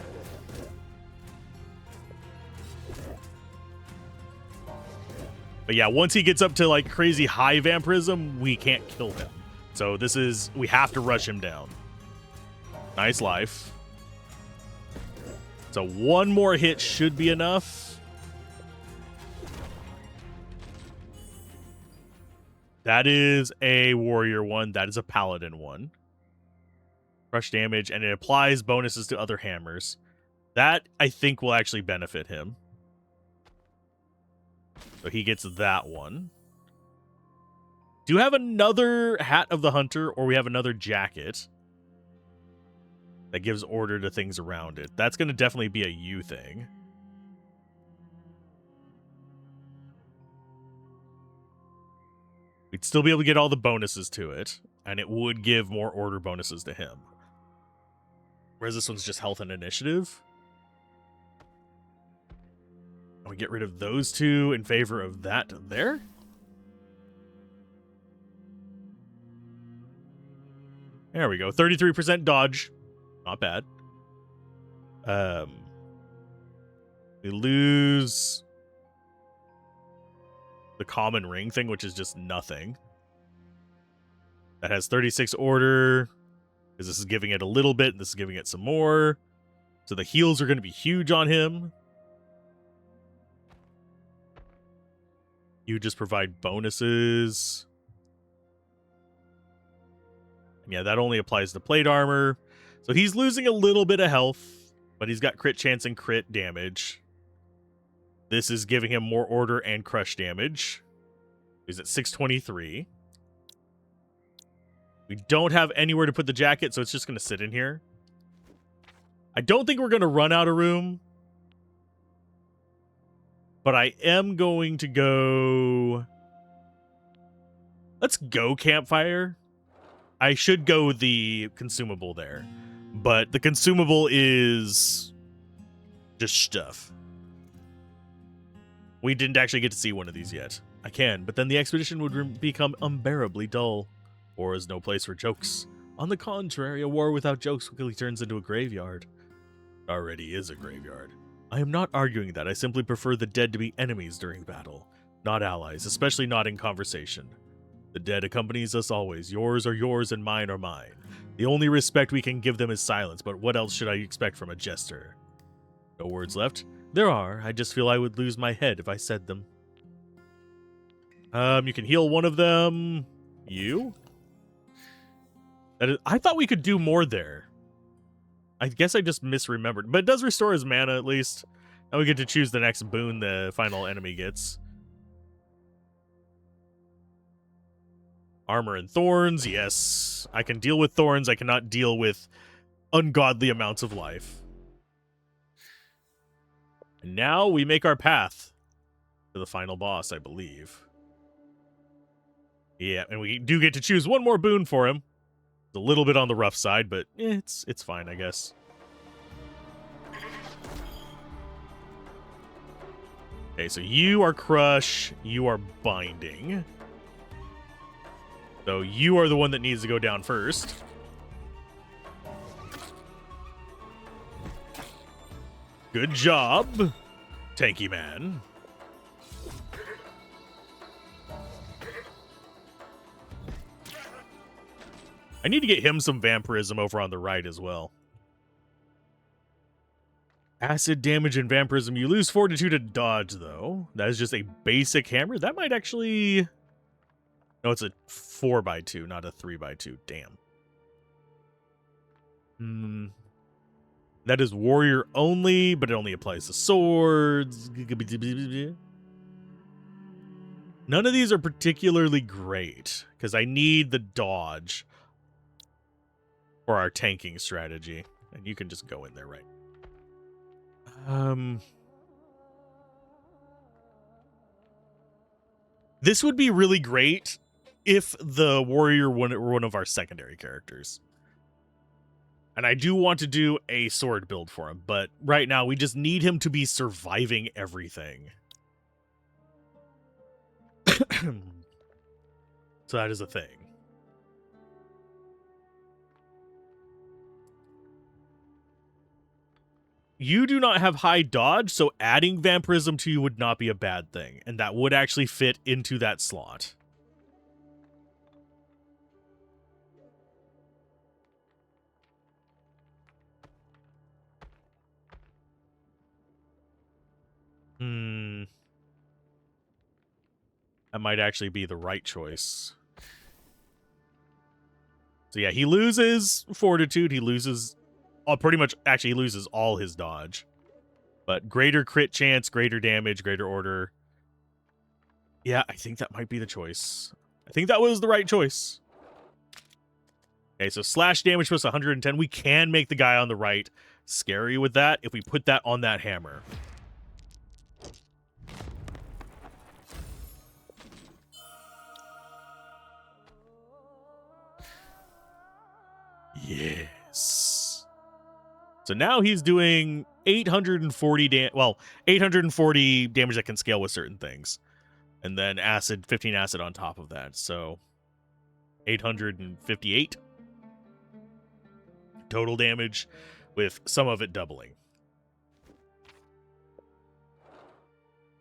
A: But yeah, once he gets up to like crazy high vampirism, we can't kill him. So this is, we have to rush him down. Nice life. So 1 more hit should be enough. That is a warrior one. That is a paladin one. Crush damage, and it applies bonuses to other hammers. That, I think, will actually benefit him. So he gets that one. Do you have another Hat of the Hunter, or we have another jacket that gives order to things around it? That's going to definitely be a you thing. We'd still be able to get all the bonuses to it, and it would give more order bonuses to him. Whereas this one's just health and initiative. And we get rid of those 2 in favor of that there. There we go. 33% dodge. Not bad. We lose the common ring thing, which is just nothing. That has 36 order. Because this is giving it a little bit, and this is giving it some more. So the heals are going to be huge on him. You just provide bonuses. And yeah, that only applies to plate armor. So he's losing a little bit of health, but he's got crit chance and crit damage. This is giving him more order and crush damage. He's at 623. We don't have anywhere to put the jacket, so it's just going to sit in here. I don't think we're going to run out of room. But I am going to go... Let's go campfire. I should go with the consumable there. But the consumable is just stuff. We didn't actually get to see one of these yet. I can, but then the expedition would become unbearably dull. War is no place for jokes. On the contrary, a war without jokes quickly turns into a graveyard. It already is a graveyard. I am not arguing that. I simply prefer the dead to be enemies during battle, not allies, especially not in conversation. The dead accompanies us always. Yours are yours and mine are mine. The only respect we can give them is silence, but what else should I expect from a jester? No words left? There are. I just feel I would lose my head if I said them. You can heal one of them. You? I thought we could do more there. I guess I just misremembered. But it does restore his mana, at least. Now we get to choose the next boon the final enemy gets. Armor and thorns, yes. I can deal with thorns. I cannot deal with ungodly amounts of life. And now we make our path to the final boss, I believe. Yeah, and we do get to choose one more boon for him. It's a little bit on the rough side, but it's fine, I guess. Okay, so you are Crush, you are Binding. So you are the one that needs to go down first. Good job, Tanky Man. I need to get him some vampirism over on the right as well. Acid damage and vampirism. You lose fortitude to dodge, though. That is just a basic hammer. That might actually... No, it's a 4x2, not a 3x2. Damn. That is warrior only, but it only applies to swords. None of these are particularly great, because I need the dodge for our tanking strategy. And you can just go in there, right? This would be really great if the warrior were one of our secondary characters. And I do want to do a sword build for him, but right now we just need him to be surviving everything. So that is a thing. You do not have high dodge, so adding vampirism to you would not be a bad thing. And that would actually fit into that slot. That might actually be the right choice. So yeah, he loses fortitude. He loses... pretty much, actually, he loses all his dodge. But greater crit chance, greater damage, greater order. Yeah, I think that might be the choice. I think that was the right choice. Okay, so slash damage plus 110. We can make the guy on the right scary with that if we put that on that hammer. Yes. So now he's doing 840 840 damage that can scale with certain things. And then acid, 15 acid on top of that. So 858 total damage with some of it doubling.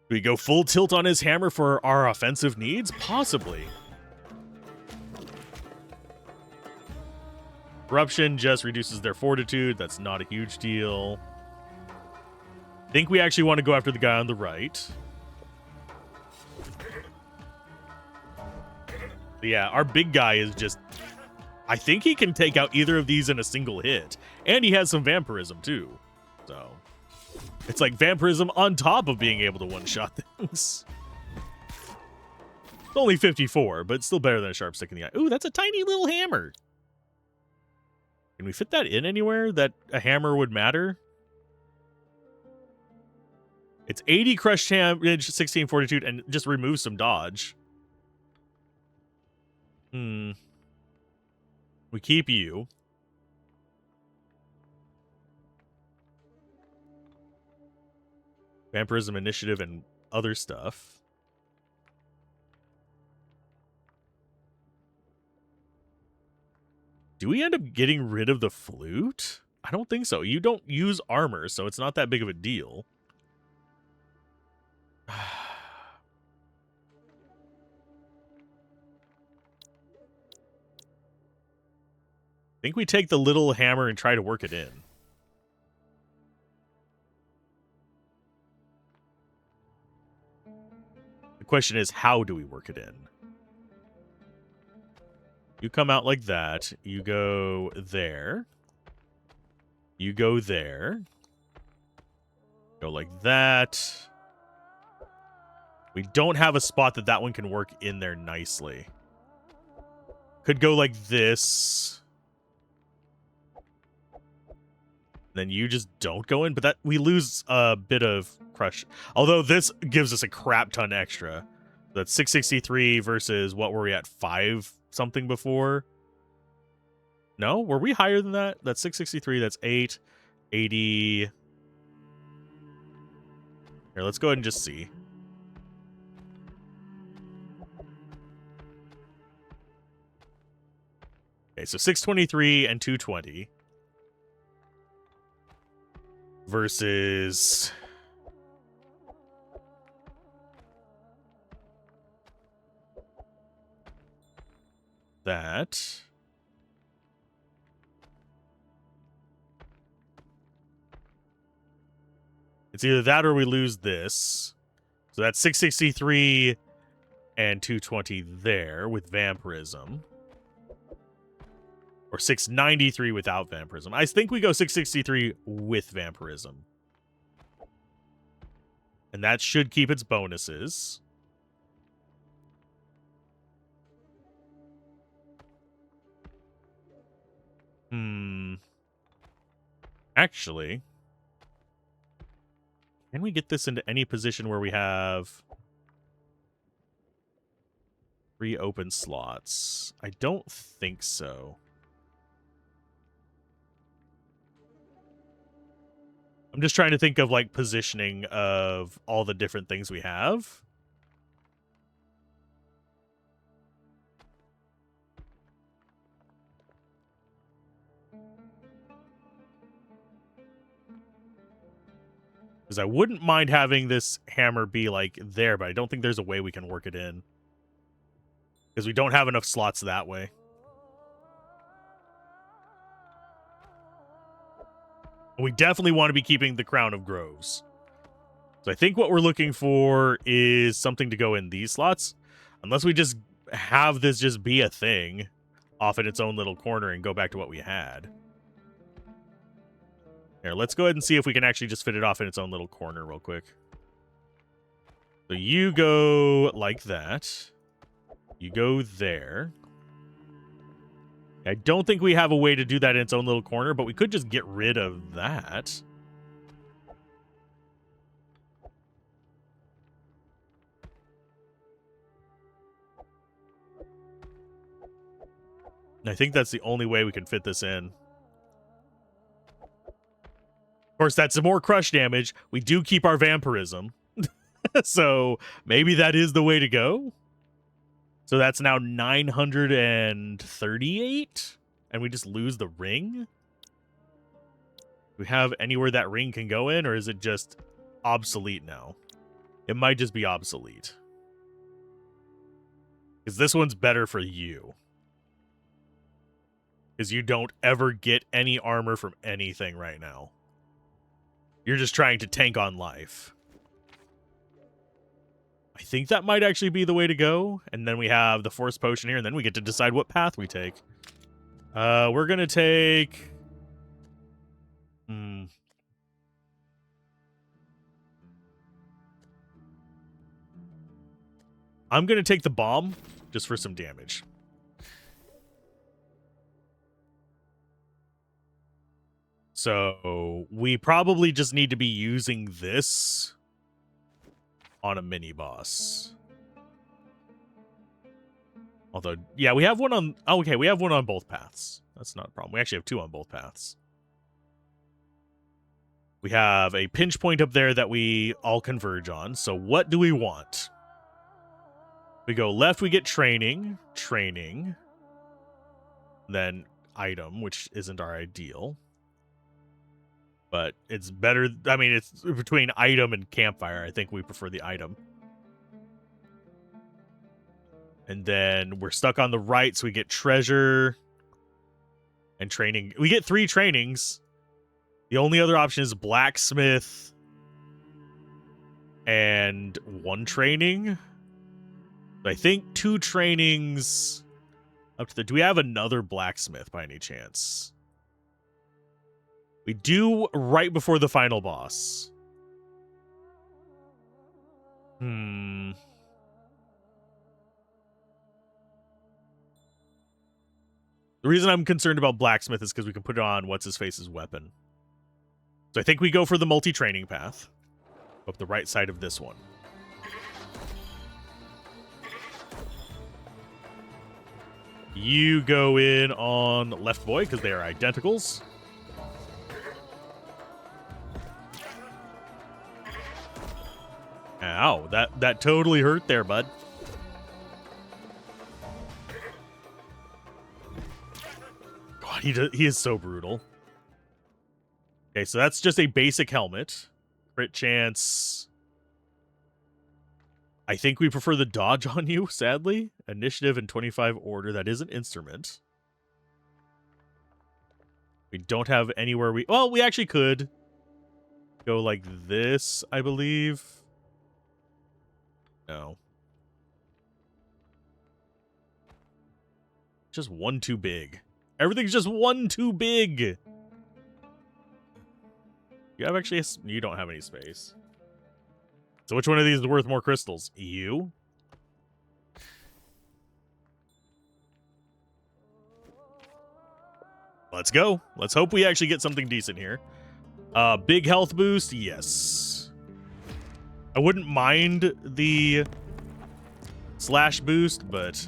A: Do we go full tilt on his hammer for our offensive needs? Possibly. Corruption just reduces their fortitude. That's not a huge deal. I think we actually want to go after the guy on the right. But yeah, our big guy is just... I think he can take out either of these in a single hit. And he has some vampirism, too. So... it's like vampirism on top of being able to one-shot things. only 54, but still better than a sharp stick in the eye. Ooh, that's a tiny little hammer. Can we fit that in anywhere that a hammer would matter? It's 80 crush damage, 16 fortitude, and just remove some dodge. We keep you. Vampirism, initiative, and other stuff. Do we end up getting rid of the flute? I don't think so. You don't use armor, so it's not that big of a deal. I think we take the little hammer and try to work it in. The question is, how do we work it in? You come out like that. You go there. You go there. Go like that. We don't have a spot that one can work in there nicely. Could go like this. Then you just don't go in, but that we lose a bit of crush. Although this gives us a crap ton extra. That's 663 versus what were we at, 5 something before? No, were we higher than that? That's 663. That's 880. Here, let's go ahead and just see. Okay, so 623 and 220 versus that. It's either that or we lose this. So that's 663 and 220 there with vampirism. Or 693 without vampirism. I think we go 663 with vampirism. And that should keep its bonuses. Actually, can we get this into any position where we have 3 open slots? I don't think so. I'm just trying to think of, like, positioning of all the different things we have. Because I wouldn't mind having this hammer be, like, there, but I don't think there's a way we can work it in. Because we don't have enough slots that way. We definitely want to be keeping the Crown of Groves. So I think what we're looking for is something to go in these slots. Unless we just have this just be a thing off in its own little corner and go back to what we had. Here, let's go ahead and see if we can actually just fit it off in its own little corner real quick. So you go like that. You go there. I don't think we have a way to do that in its own little corner, but we could just get rid of that. And I think that's the only way we can fit this in. Of course, that's some more crush damage. We do keep our vampirism. So maybe that is the way to go. So that's now 938, and we just lose the ring? Do we have anywhere that ring can go in, or is it just obsolete now? It might just be obsolete. Because this one's better for you. Because you don't ever get any armor from anything right now. You're just trying to tank on life. I think that might actually be the way to go. And then we have the Force Potion here, and then we get to decide what path we take. We're going to take... I'm going to take the bomb just for some damage. So we probably just need to be using this on a mini boss. Although, yeah, we have one on... Oh, okay, we have one on both paths. That's not a problem. We actually have two on both paths. We have a pinch point up there that we all converge on. So what do we want? We go left, we get training. Training. Then item, which isn't our ideal. But it's better... I mean, it's between item and campfire. I think we prefer the item. And then we're stuck on the right, so we get treasure and training. We get 3 trainings. The only other option is blacksmith and 1 training. I think 2 trainings up to the... Do we have another blacksmith by any chance? We do right before the final boss. The reason I'm concerned about blacksmith is because we can put it on what's-his-face's weapon. So I think we go for the multi-training path. Up the right side of this one. You go in on left boy, because they are identicals. Ow, that totally hurt there, bud. God, he is so brutal. Okay, so that's just a basic helmet. Crit chance. I think we prefer the dodge on you, sadly. Initiative and 25 order. That is an instrument. We don't have anywhere we... Well, we actually could go like this, I believe. No. Just one too big. Everything's just one too big. You have actually... You don't have any space. So which one of these is worth more crystals? You? Let's go. Let's hope we actually get something decent here. Big health boost? Yes. I wouldn't mind the slash boost, but...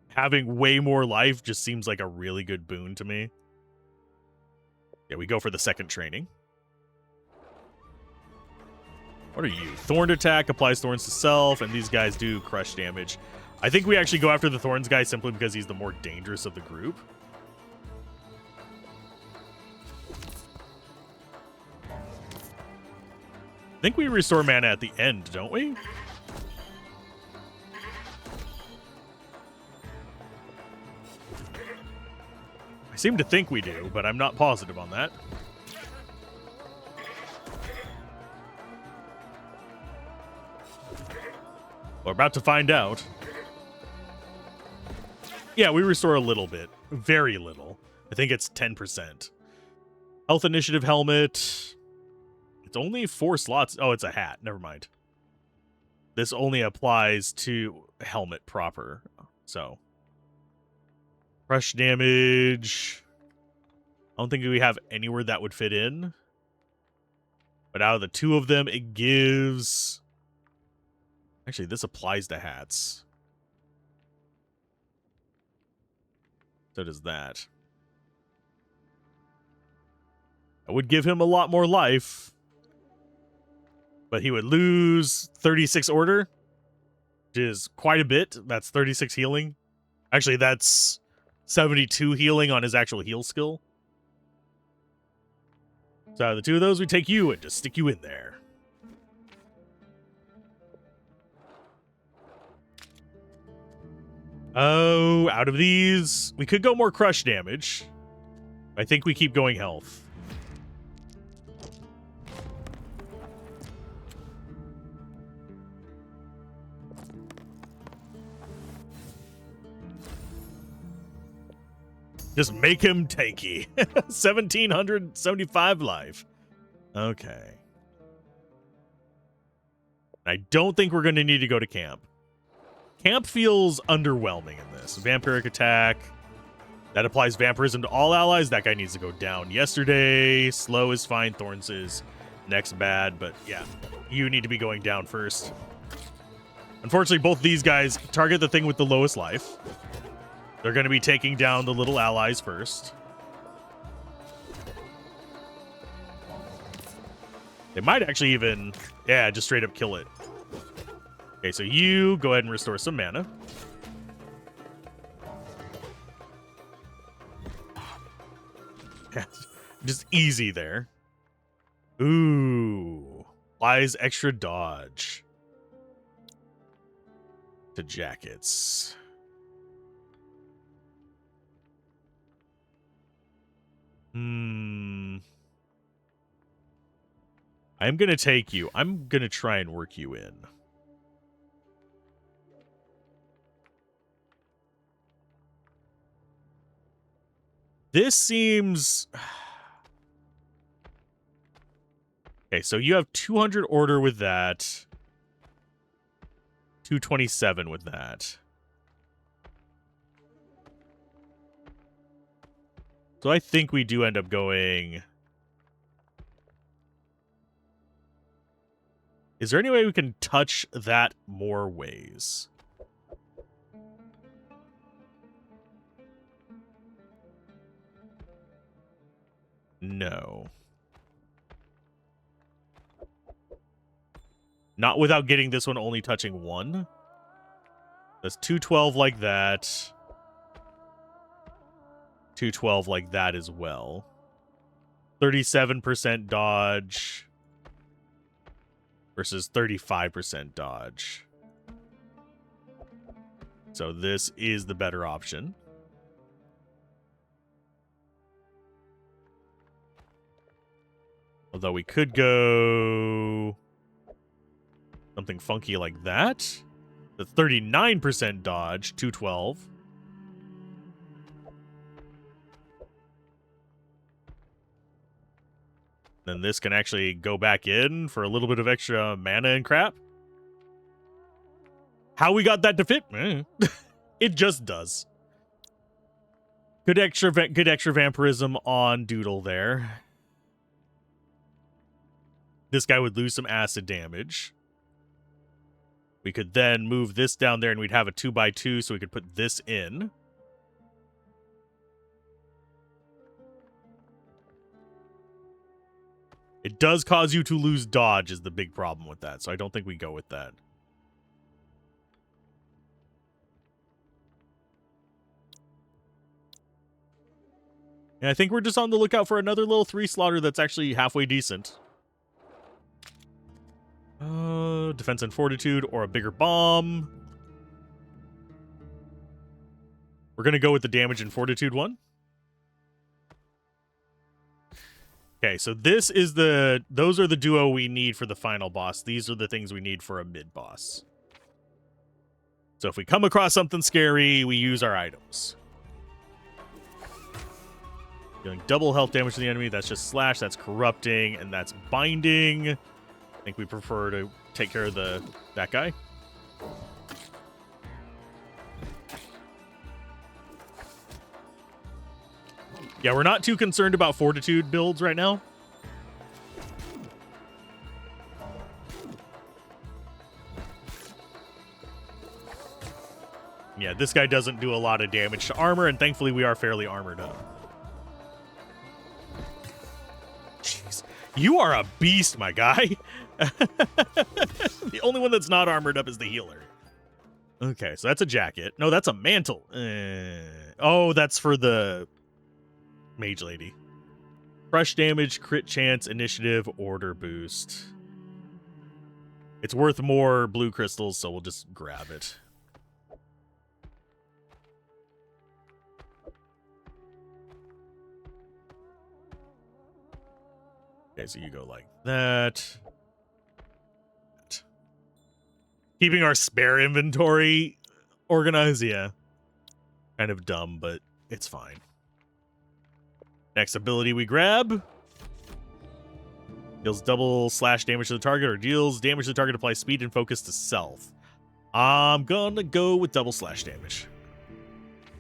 A: having way more life just seems like a really good boon to me. Yeah, we go for the second training. What are you? Thorned attack applies thorns to self, and these guys do crush damage. I think we actually go after the thorns guy simply because he's the more dangerous of the group. I think we restore mana at the end, don't we? I seem to think we do, but I'm not positive on that. We're about to find out. Yeah, we restore a little bit. Very little. I think it's 10%. Health initiative helmet. It's only 4 slots. Oh, it's a hat. Never mind. This only applies to helmet proper. So... crush damage. I don't think we have anywhere that would fit in. But out of the 2 of them, it gives... Actually, this applies to hats. So does that. I would give him a lot more life. But he would lose 36 order. Which is quite a bit. That's 36 healing. Actually, that's 72 healing on his actual heal skill. So out of the 2 of those, we take you and just stick you in there. Oh, out of these, we could go more crush damage. I think we keep going health. Just make him tanky. 1,775 life. Okay. I don't think we're going to need to go to camp. Camp feels underwhelming in this. Vampiric attack. That applies vampirism to all allies. That guy needs to go down yesterday. Slow is fine. Thorns is next bad. But yeah, you need to be going down first. Unfortunately, both these guys target the thing with the lowest life. They're going to be taking down the little allies first. They might actually even, yeah, just straight up kill it. Okay, so you go ahead and restore some mana. Just easy there. Ooh. Applies extra dodge to jackets. I'm going to take you. I'm going to try and work you in. This seems... Okay, so you have 200 order with that. 227 with that. So I think we do end up going... Is there any way we can touch that more ways? No. Not without getting this one only touching one. That's 212 like that. 212 like that as well. 37% dodge versus 35% dodge. So this is the better option. Although we could go something funky like that. The 39% dodge, 212. Then this can actually go back in for a little bit of extra mana and crap. How we got that to fit? It just does. Good extra vampirism on Doodle there. This guy would lose some acid damage. We could then move this down there and we'd have a 2x2, so we could put this in. It does cause you to lose dodge is the big problem with that, so I don't think we go with that. And I think we're just on the lookout for another little 3 slaughter that's actually halfway decent. Defense and fortitude or a bigger bomb. We're going to go with the damage and fortitude one. Okay, so this is those are the duo we need for the final boss. These are the things we need for a mid-boss. So if we come across something scary, we use our items. Dealing double health damage to the enemy, that's just slash, that's corrupting, and that's binding. I think we prefer to take care of that guy. Yeah, we're not too concerned about fortitude builds right now. Yeah, this guy doesn't do a lot of damage to armor, and thankfully we are fairly armored up. Jeez. You are a beast, my guy. The only one that's not armored up is the healer. Okay, so that's a jacket. No, that's a mantle. Oh, that's for the mage lady. Crush damage, crit chance, initiative, order boost. It's worth more blue crystals, so we'll just grab it. Okay, so you go like that. Keeping our spare inventory organized, yeah. Kind of dumb, but it's fine. Next ability we grab. Deals double slash damage to the target, or deals damage to the target, applies speed and focus to self. I'm gonna go with double slash damage.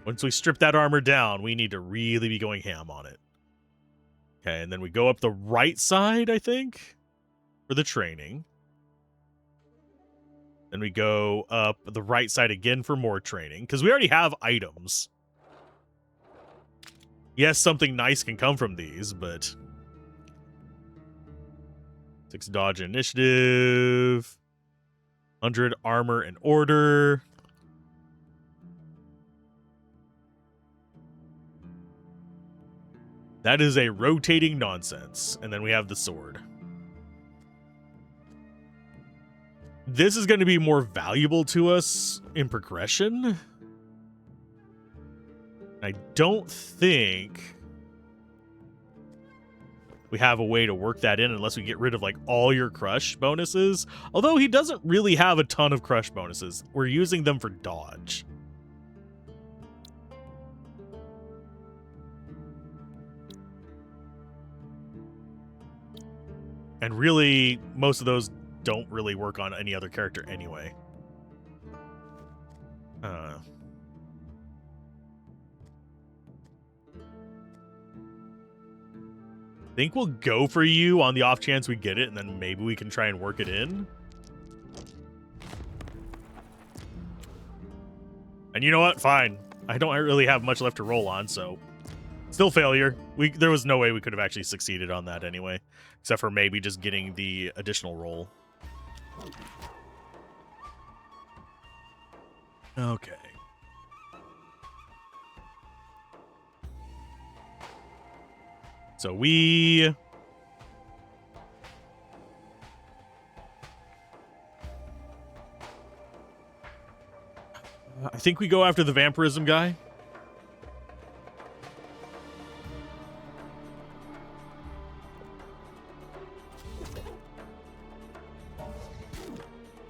A: Once we strip that armor down, we need to really be going ham on it. Okay, and then we go up the right side, I think, for the training. Then we go up the right side again for more training, because we already have items. Yes, something nice can come from these, but... 6 dodge initiative. 100 armor and order. That is a rotating nonsense. And then we have the sword. This is going to be more valuable to us in progression. I don't think we have a way to work that in unless we get rid of like all your crush bonuses. Although he doesn't really have a ton of crush bonuses. We're using them for dodge. And really, most of those don't really work on any other character anyway. Think we'll go for you on the off chance we get it, and then maybe we can try and work it in. And you know what? Fine. I don't really have much left to roll on, so still failure. There was no way we could have actually succeeded on that anyway, except for maybe just getting the additional roll. Okay. So we... I think we go after the vampirism guy.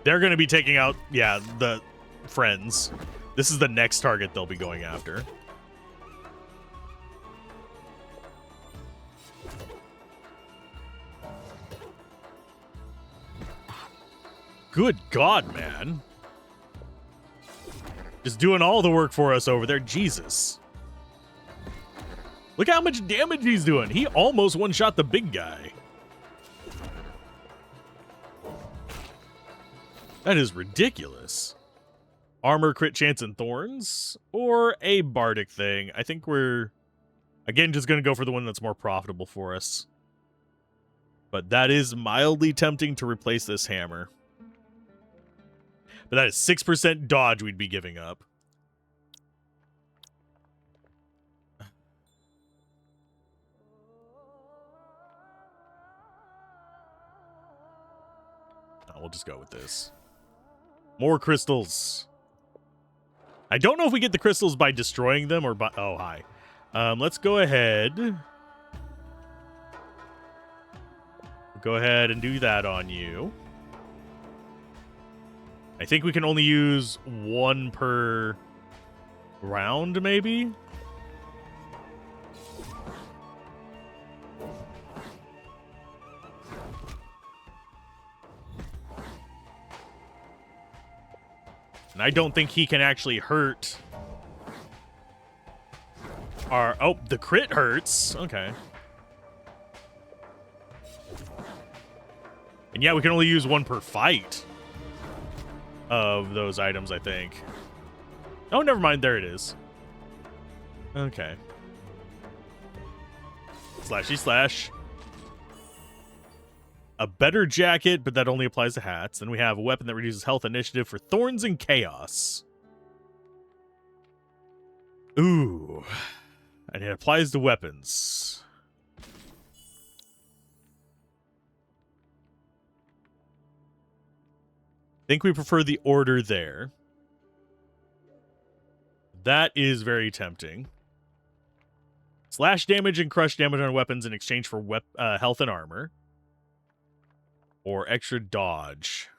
A: They're going to be taking out, yeah, the friends. This is the next target they'll be going after. Good God, man. Just doing all the work for us over there. Jesus. Look how much damage he's doing. He almost one-shot the big guy. That is ridiculous. Armor, crit chance, and thorns? Or a bardic thing. I think we're, again, just going to go for the one that's more profitable for us. But that is mildly tempting to replace this hammer. But that is 6% dodge we'd be giving up. No, we'll just go with this. More crystals. I don't know if we get the crystals by destroying them or by... Oh, hi. Let's go ahead. Go ahead and do that on you. I think we can only use 1 per round, maybe? And I don't think he can actually hurt our... Oh, the crit hurts. Okay. And yeah, we can only use 1 per fight of those items, I think. Oh, never mind. There it is. Okay. Slashy slash. A better jacket, but that only applies to hats. Then we have a weapon that reduces health initiative for thorns and chaos. Ooh. And it applies to weapons. Think we prefer the order there. That is very tempting. Slash damage and crush damage on weapons in exchange for health and armor. Or extra dodge.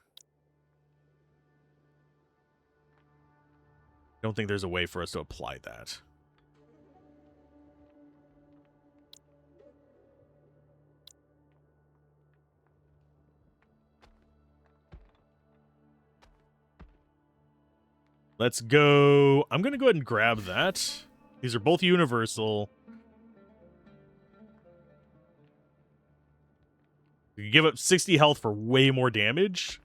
A: I don't think there's a way for us to apply that. Let's go. I'm going to go ahead and grab that. These are both universal. We can give up 60 health for way more damage.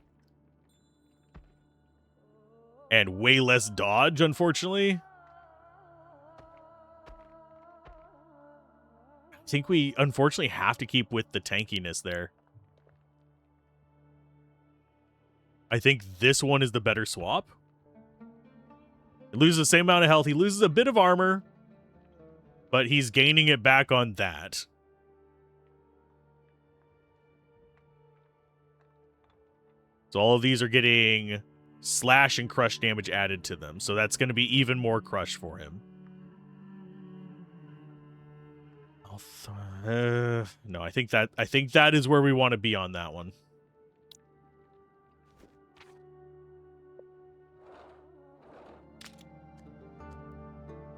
A: And way less dodge, unfortunately. I think we, unfortunately, have to keep with the tankiness there. I think this one is the better swap. He loses the same amount of health. He loses a bit of armor. But he's gaining it back on that. So all of these are getting slash and crush damage added to them. So that's going to be even more crush for him. No, I think that is where we want to be on that one.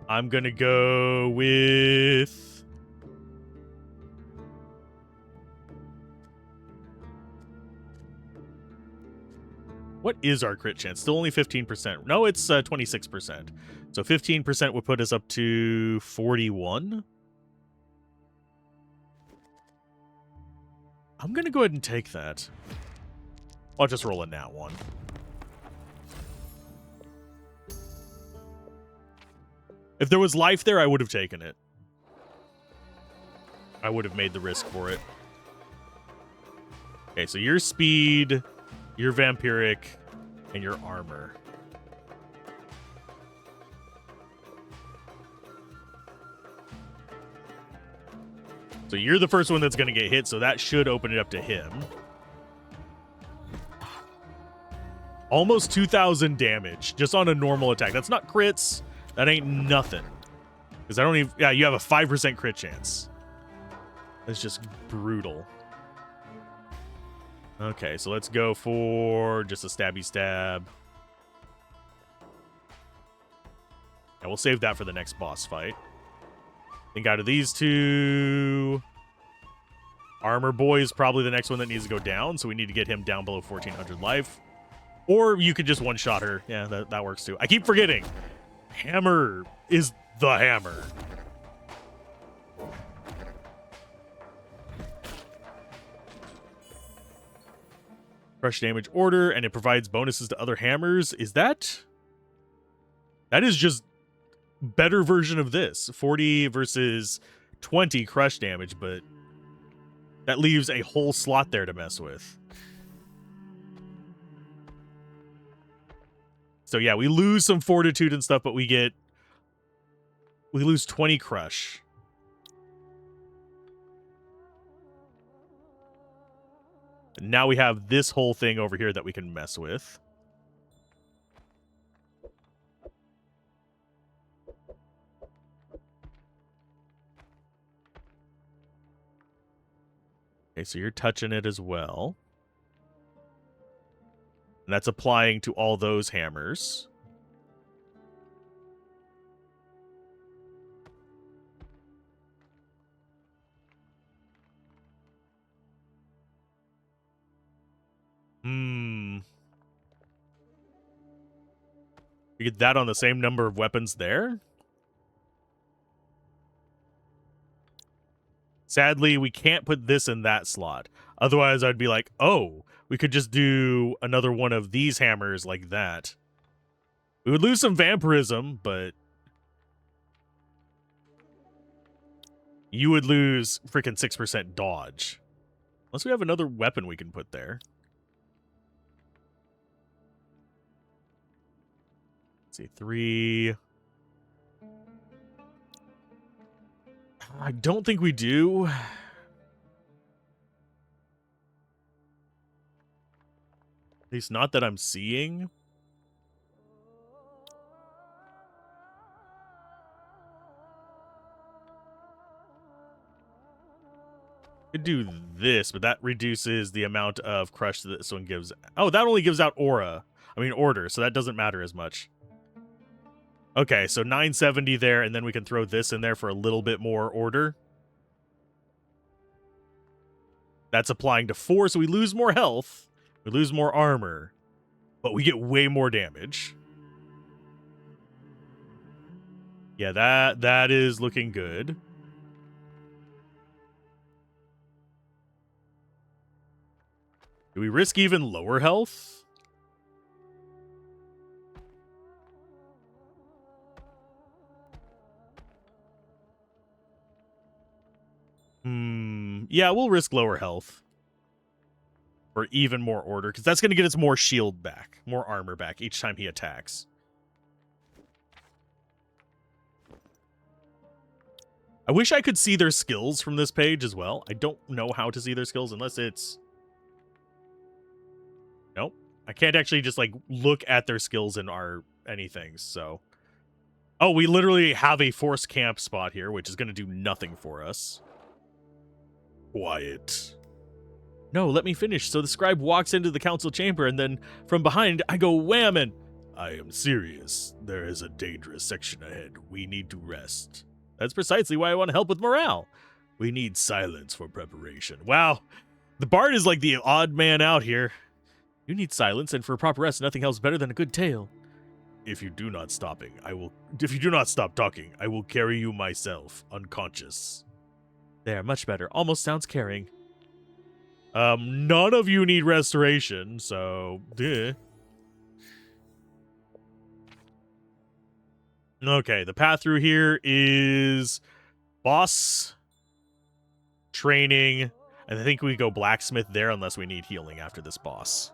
A: I'm going to go with... What is our crit chance? Still only 15%. No, it's 26%. So 15% would put us up to 41. I'm going to go ahead and take that. I'll just roll a nat one. If there was life there, I would have taken it. I would have made the risk for it. Okay, so your speed, your vampiric, and your armor. So you're the first one that's going to get hit, so that should open it up to him. Almost 2,000 damage just on a normal attack. That's not crits. That ain't nothing. Because I don't even... Yeah, you have a 5% crit chance. That's just brutal. Okay, so let's go for just a stabby stab. And we'll save that for the next boss fight. I think out of these two... Armor Boy is probably the next one that needs to go down, so we need to get him down below 1,400 life. Or you could just one-shot her. Yeah, that works too. I keep forgetting. Hammer is the hammer. Crush damage order, and it provides bonuses to other hammers. Is that... That is just better version of this. 40 versus 20 crush damage, but that leaves a whole slot there to mess with. So yeah, we lose some fortitude and stuff, but we lose 20 crush. And now we have this whole thing over here that we can mess with. Okay, so you're touching it as well. And that's applying to all those hammers. You get that on the same number of weapons there? Sadly, we can't put this in that slot. Otherwise, I'd be like, oh, we could just do another one of these hammers like that. We would lose some vampirism, but you would lose freaking 6% dodge. Unless we have another weapon we can put there. Let's see, 3... I don't think we do. At least not that I'm seeing. Could do this, but that reduces the amount of crush that this one gives. Oh, that only gives out order, so that doesn't matter as much. Okay, so 970 there, and then we can throw this in there for a little bit more order. That's applying to 4, so we lose more health. We lose more armor. But we get way more damage. Yeah, that is looking good. Do we risk even lower health? Yeah, we'll risk lower health. Or even more order, because that's going to get us more shield back, more armor back each time he attacks. I wish I could see their skills from this page as well. I don't know how to see their skills unless it's... Nope. I can't actually just, like, look at their skills in our anything, so... Oh, we literally have a forced camp spot here, which is going to do nothing for us. Quiet. No, let me finish. So the scribe walks into the council chamber, and then from behind, I go whamming. I am serious. There is a dangerous section ahead. We need to rest. That's precisely why I want to help with morale. We need silence for preparation. Wow. The bard is like the odd man out here. You need silence, and for proper rest, nothing else better than a good tale. If you do not stop talking, I will carry you myself, unconscious. There, much better. Almost sounds caring. None of you need restoration, so... Duh. Okay, the path through here is... boss... training... and I think we go blacksmith there unless we need healing after this boss.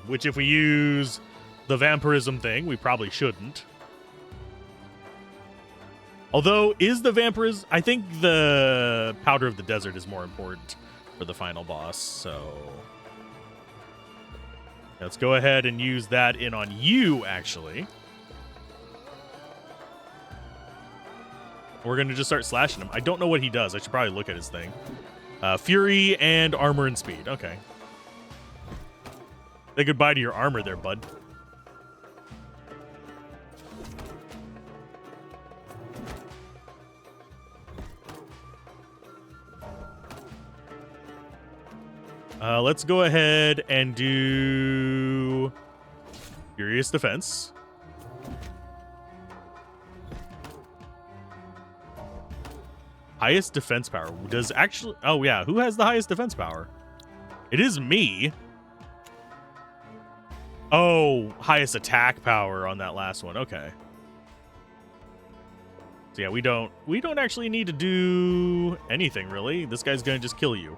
A: Which if we use the vampirism thing, we probably shouldn't. Although, is the vampirism... I think the powder of the desert is more important for the final boss, so... let's go ahead and use that in on you, actually. We're going to just start slashing him. I don't know what he does. I should probably look at his thing. Fury and armor and speed. Okay. Say goodbye to your armor there, bud. Let's go ahead and do Furious Defense. Highest defense power. Does actually... oh, yeah. Who has the highest defense power? It is me. Oh, highest attack power on that last one. Okay. So, yeah, we don't actually need to do anything, really. This guy's going to just kill you.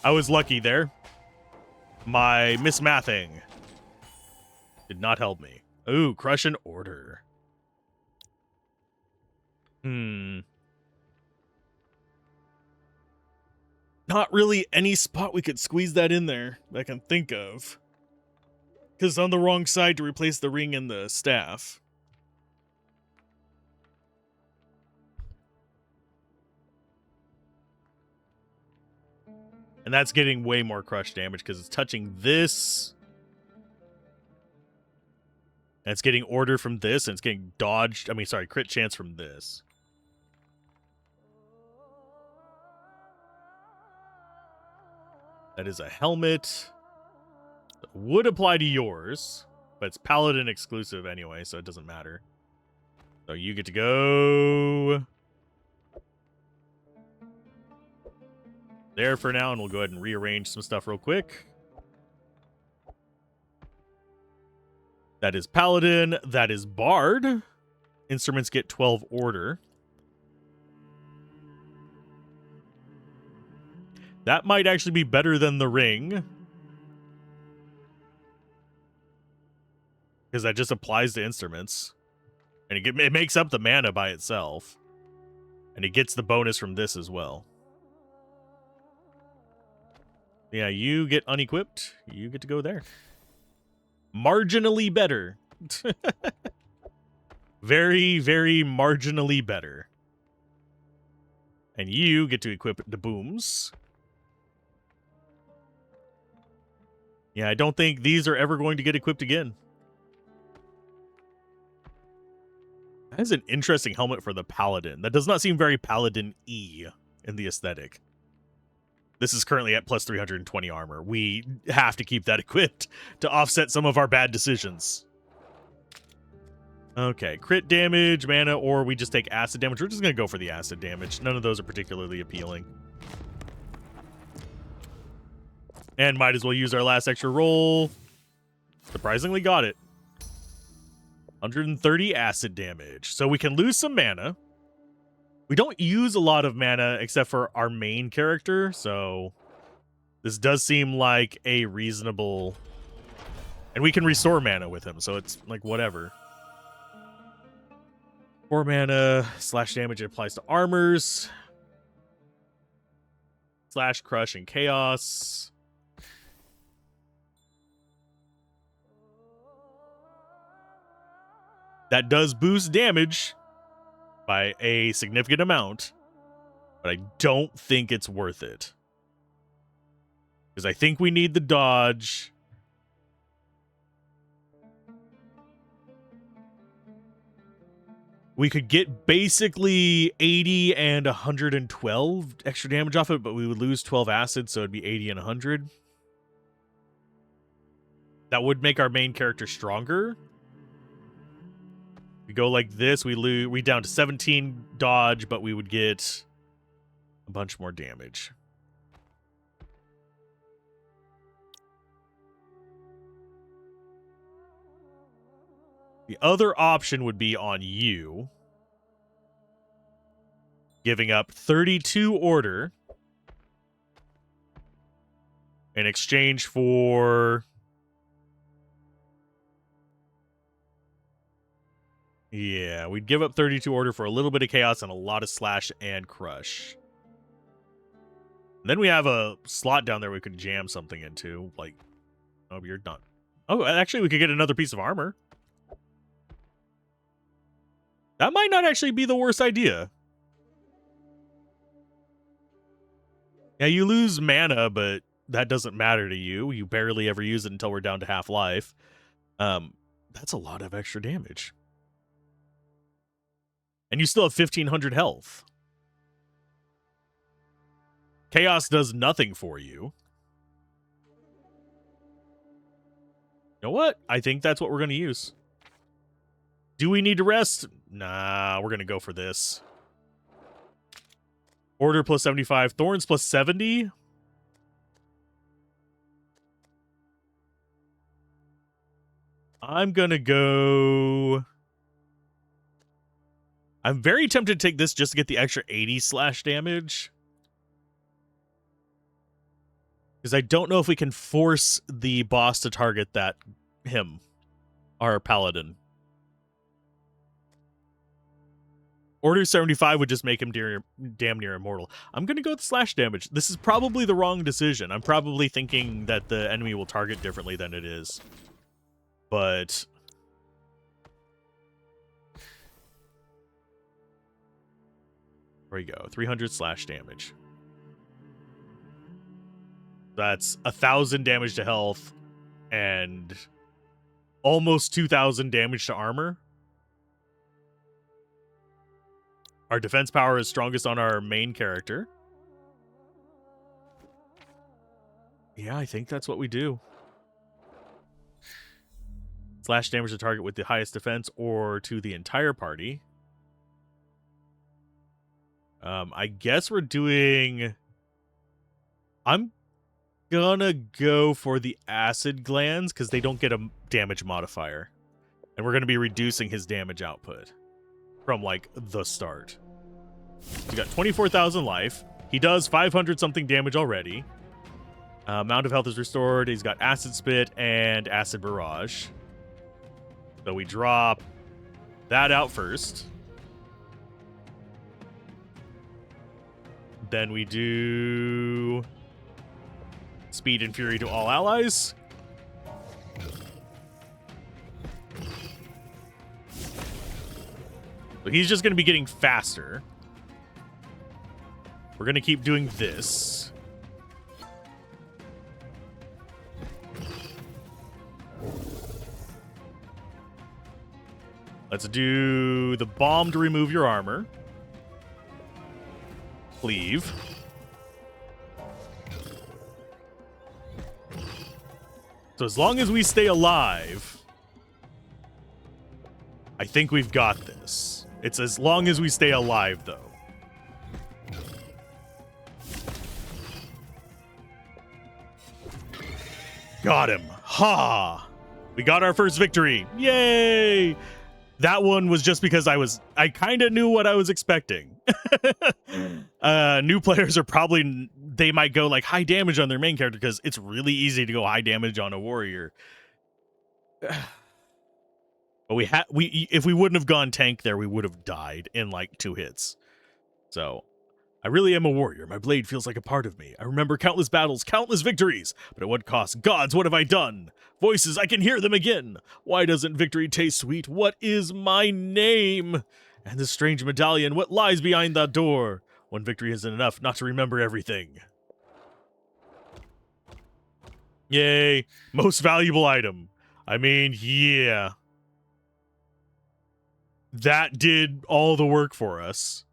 A: I was lucky there. My mismathing did not help me. Ooh, crush and order. Not really any spot we could squeeze that in there that I can think of. Because on the wrong side to replace the ring and the staff. And that's getting way more crush damage because it's touching this. And it's getting order from this, and it's getting dodged. I mean, sorry, crit chance from this. That is a helmet. That would apply to yours, but it's Paladin exclusive anyway, so it doesn't matter. So you get to go there for now, and we'll go ahead and rearrange some stuff real quick. That is Paladin. That is Bard. Instruments get 12 order. That might actually be better than the ring. Because that just applies to instruments. And it makes up the mana by itself. And it gets the bonus from this as well. Yeah, you get unequipped. You get to go there. Marginally better. Very, very marginally better. And you get to equip the booms. Yeah, I don't think these are ever going to get equipped again. That is an interesting helmet for the Paladin. That does not seem very Paladin-y in the aesthetic. This is currently at plus 320 armor. We have to keep that equipped to offset some of our bad decisions. Okay, crit damage, mana, or we just take acid damage. We're just going to go for the acid damage. None of those are particularly appealing. And might as well use our last extra roll. Surprisingly got it. 130 acid damage. So we can lose some mana. We don't use a lot of mana except for our main character, so this does seem like a reasonable... And we can restore mana with him, so it's like whatever. 4 mana, slash damage, it applies to armors. Slash, crush, and chaos. That does boost damage by a significant amount, but I don't think it's worth it. Because I think we need the dodge. We could get basically 80 and 112 extra damage off it, but we would lose 12 acid, so it'd be 80 and 100. That would make our main character stronger. We go like this, we down to 17 dodge, but we would get a bunch more damage. The other option would be on you. Giving up 32 order in exchange for... Yeah, we'd give up 32 order for a little bit of chaos and a lot of slash and crush. And then we have a slot down there we could jam something into. Like, oh, you're not. Oh, actually, we could get another piece of armor. That might not actually be the worst idea. Yeah, you lose mana, but that doesn't matter to you. You barely ever use it until we're down to half life. That's a lot of extra damage. And you still have 1,500 health. Chaos does nothing for you. You know what? I think that's what we're going to use. Do we need to rest? Nah, we're going to go for this. Order plus 75. Thorns plus 70. I'm going to go... I'm very tempted to take this just to get the extra 80 slash damage. Because I don't know if we can force the boss to target him, our Paladin. Order 75 would just make him damn near immortal. I'm going to go with slash damage. This is probably the wrong decision. I'm probably thinking that the enemy will target differently than it is. But... there we go. 300 slash damage. That's 1,000 damage to health and almost 2,000 damage to armor. Our defense power is strongest on our main character. Yeah, I think that's what we do. Slash damage to target with the highest defense or to the entire party. I guess we're doing... I'm gonna go for the acid glands because they don't get a damage modifier. And we're gonna be reducing his damage output from, like, the start. He's got 24,000 life. He does 500 something damage already. Amount of health is restored. He's got acid spit and acid barrage. So we drop that out first. Then we do speed and fury to all allies. So he's just going to be getting faster. We're going to keep doing this. Let's do the bomb to remove your armor. Cleave. So as long as we stay alive, I think we've got this. It's as long as we stay alive, though. Got him. Ha! We got our first victory. Yay! That one was just because I kind of knew what I was expecting. New players are probably, they might go like high damage on their main character because it's really easy to go high damage on a warrior. But if we wouldn't have gone tank there, we would have died in like 2 hits. So I really am a warrior. My blade feels like a part of me. I remember countless battles, countless victories. But at what cost? Gods, what have I done? Voices, I can hear them again. Why doesn't victory taste sweet? What is my name? And this strange medallion, what lies behind that door? One victory isn't enough not to remember everything. Yay. Most valuable item. I mean, yeah. That did all the work for us.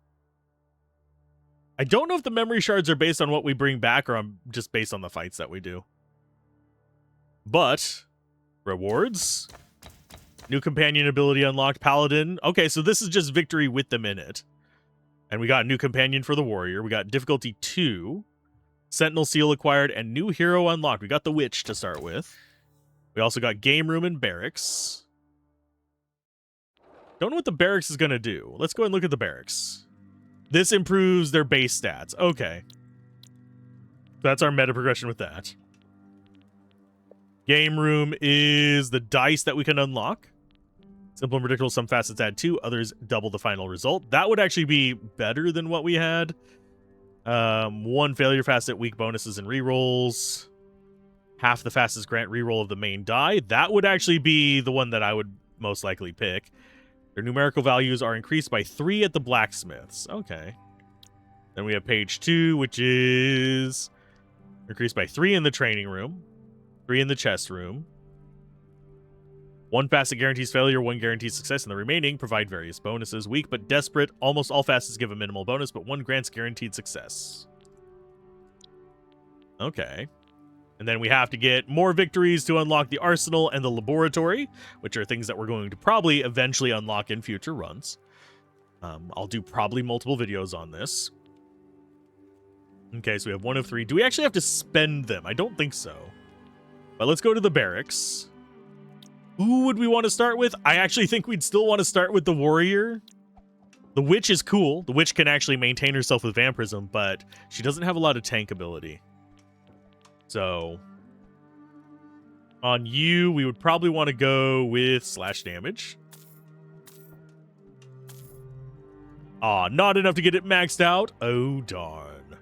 A: I don't know if the memory shards are based on what we bring back or just based on the fights that we do. But, rewards. New companion ability unlocked, Paladin. Okay, so this is just victory with them in it. And we got a new companion for the warrior. We got difficulty 2. Sentinel seal acquired and new hero unlocked. We got the witch to start with. We also got game room and barracks. Don't know what the barracks is going to do. Let's go and look at the barracks. This improves their base stats. Okay. That's our meta progression with that. Game room is the dice that we can unlock. Simple and predictable, some facets add 2, others double the final result. That would actually be better than what we had. 1 failure facet, weak bonuses and rerolls. Half the fastest grant reroll of the main die. That would actually be the one that I would most likely pick. Their numerical values are increased by 3 at the blacksmiths. Okay. Then we have page 2, which is increased by 3 in the training room, 3 in the chest room. 1 facet guarantees failure, 1 guarantees success, and the remaining provide various bonuses. Weak but desperate. Almost all facets give a minimal bonus, but 1 grants guaranteed success. Okay. And then we have to get more victories to unlock the arsenal and the laboratory, which are things that we're going to probably eventually unlock in future runs. I'll do probably multiple videos on this. Okay, so we have 1 of 3. Do we actually have to spend them? I don't think so. But let's go to the barracks. Who would we want to start with? I actually think we'd still want to start with the warrior. The witch is cool. The witch can actually maintain herself with vampirism, but she doesn't have a lot of tank ability. So, on you, we would probably want to go with slash damage. Aw, not enough to get it maxed out. Oh, darn.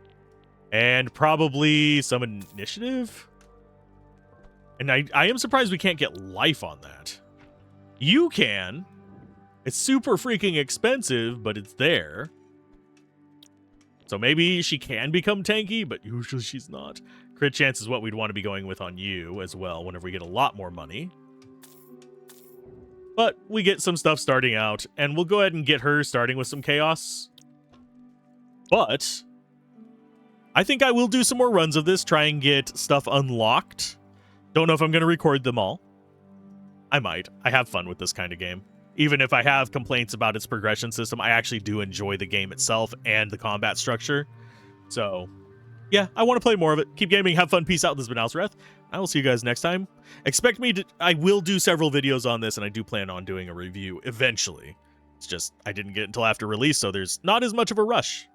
A: And probably some initiative. And I am surprised we can't get life on that. You can. It's super freaking expensive, but it's there. So maybe she can become tanky, but usually she's not. Crit chance is what we'd want to be going with on you as well whenever we get a lot more money. But we get some stuff starting out, and we'll go ahead and get her starting with some chaos. But I think I will do some more runs of this, try and get stuff unlocked. Don't know if I'm going to record them all. I might. I have fun with this kind of game. Even if I have complaints about its progression system, I actually do enjoy the game itself and the combat structure. So, yeah, I want to play more of it. Keep gaming, have fun, peace out. This has been Alzorath. I will see you guys next time. Expect me to... I will do several videos on this, and I do plan on doing a review eventually. It's just, I didn't get it until after release, so there's not as much of a rush.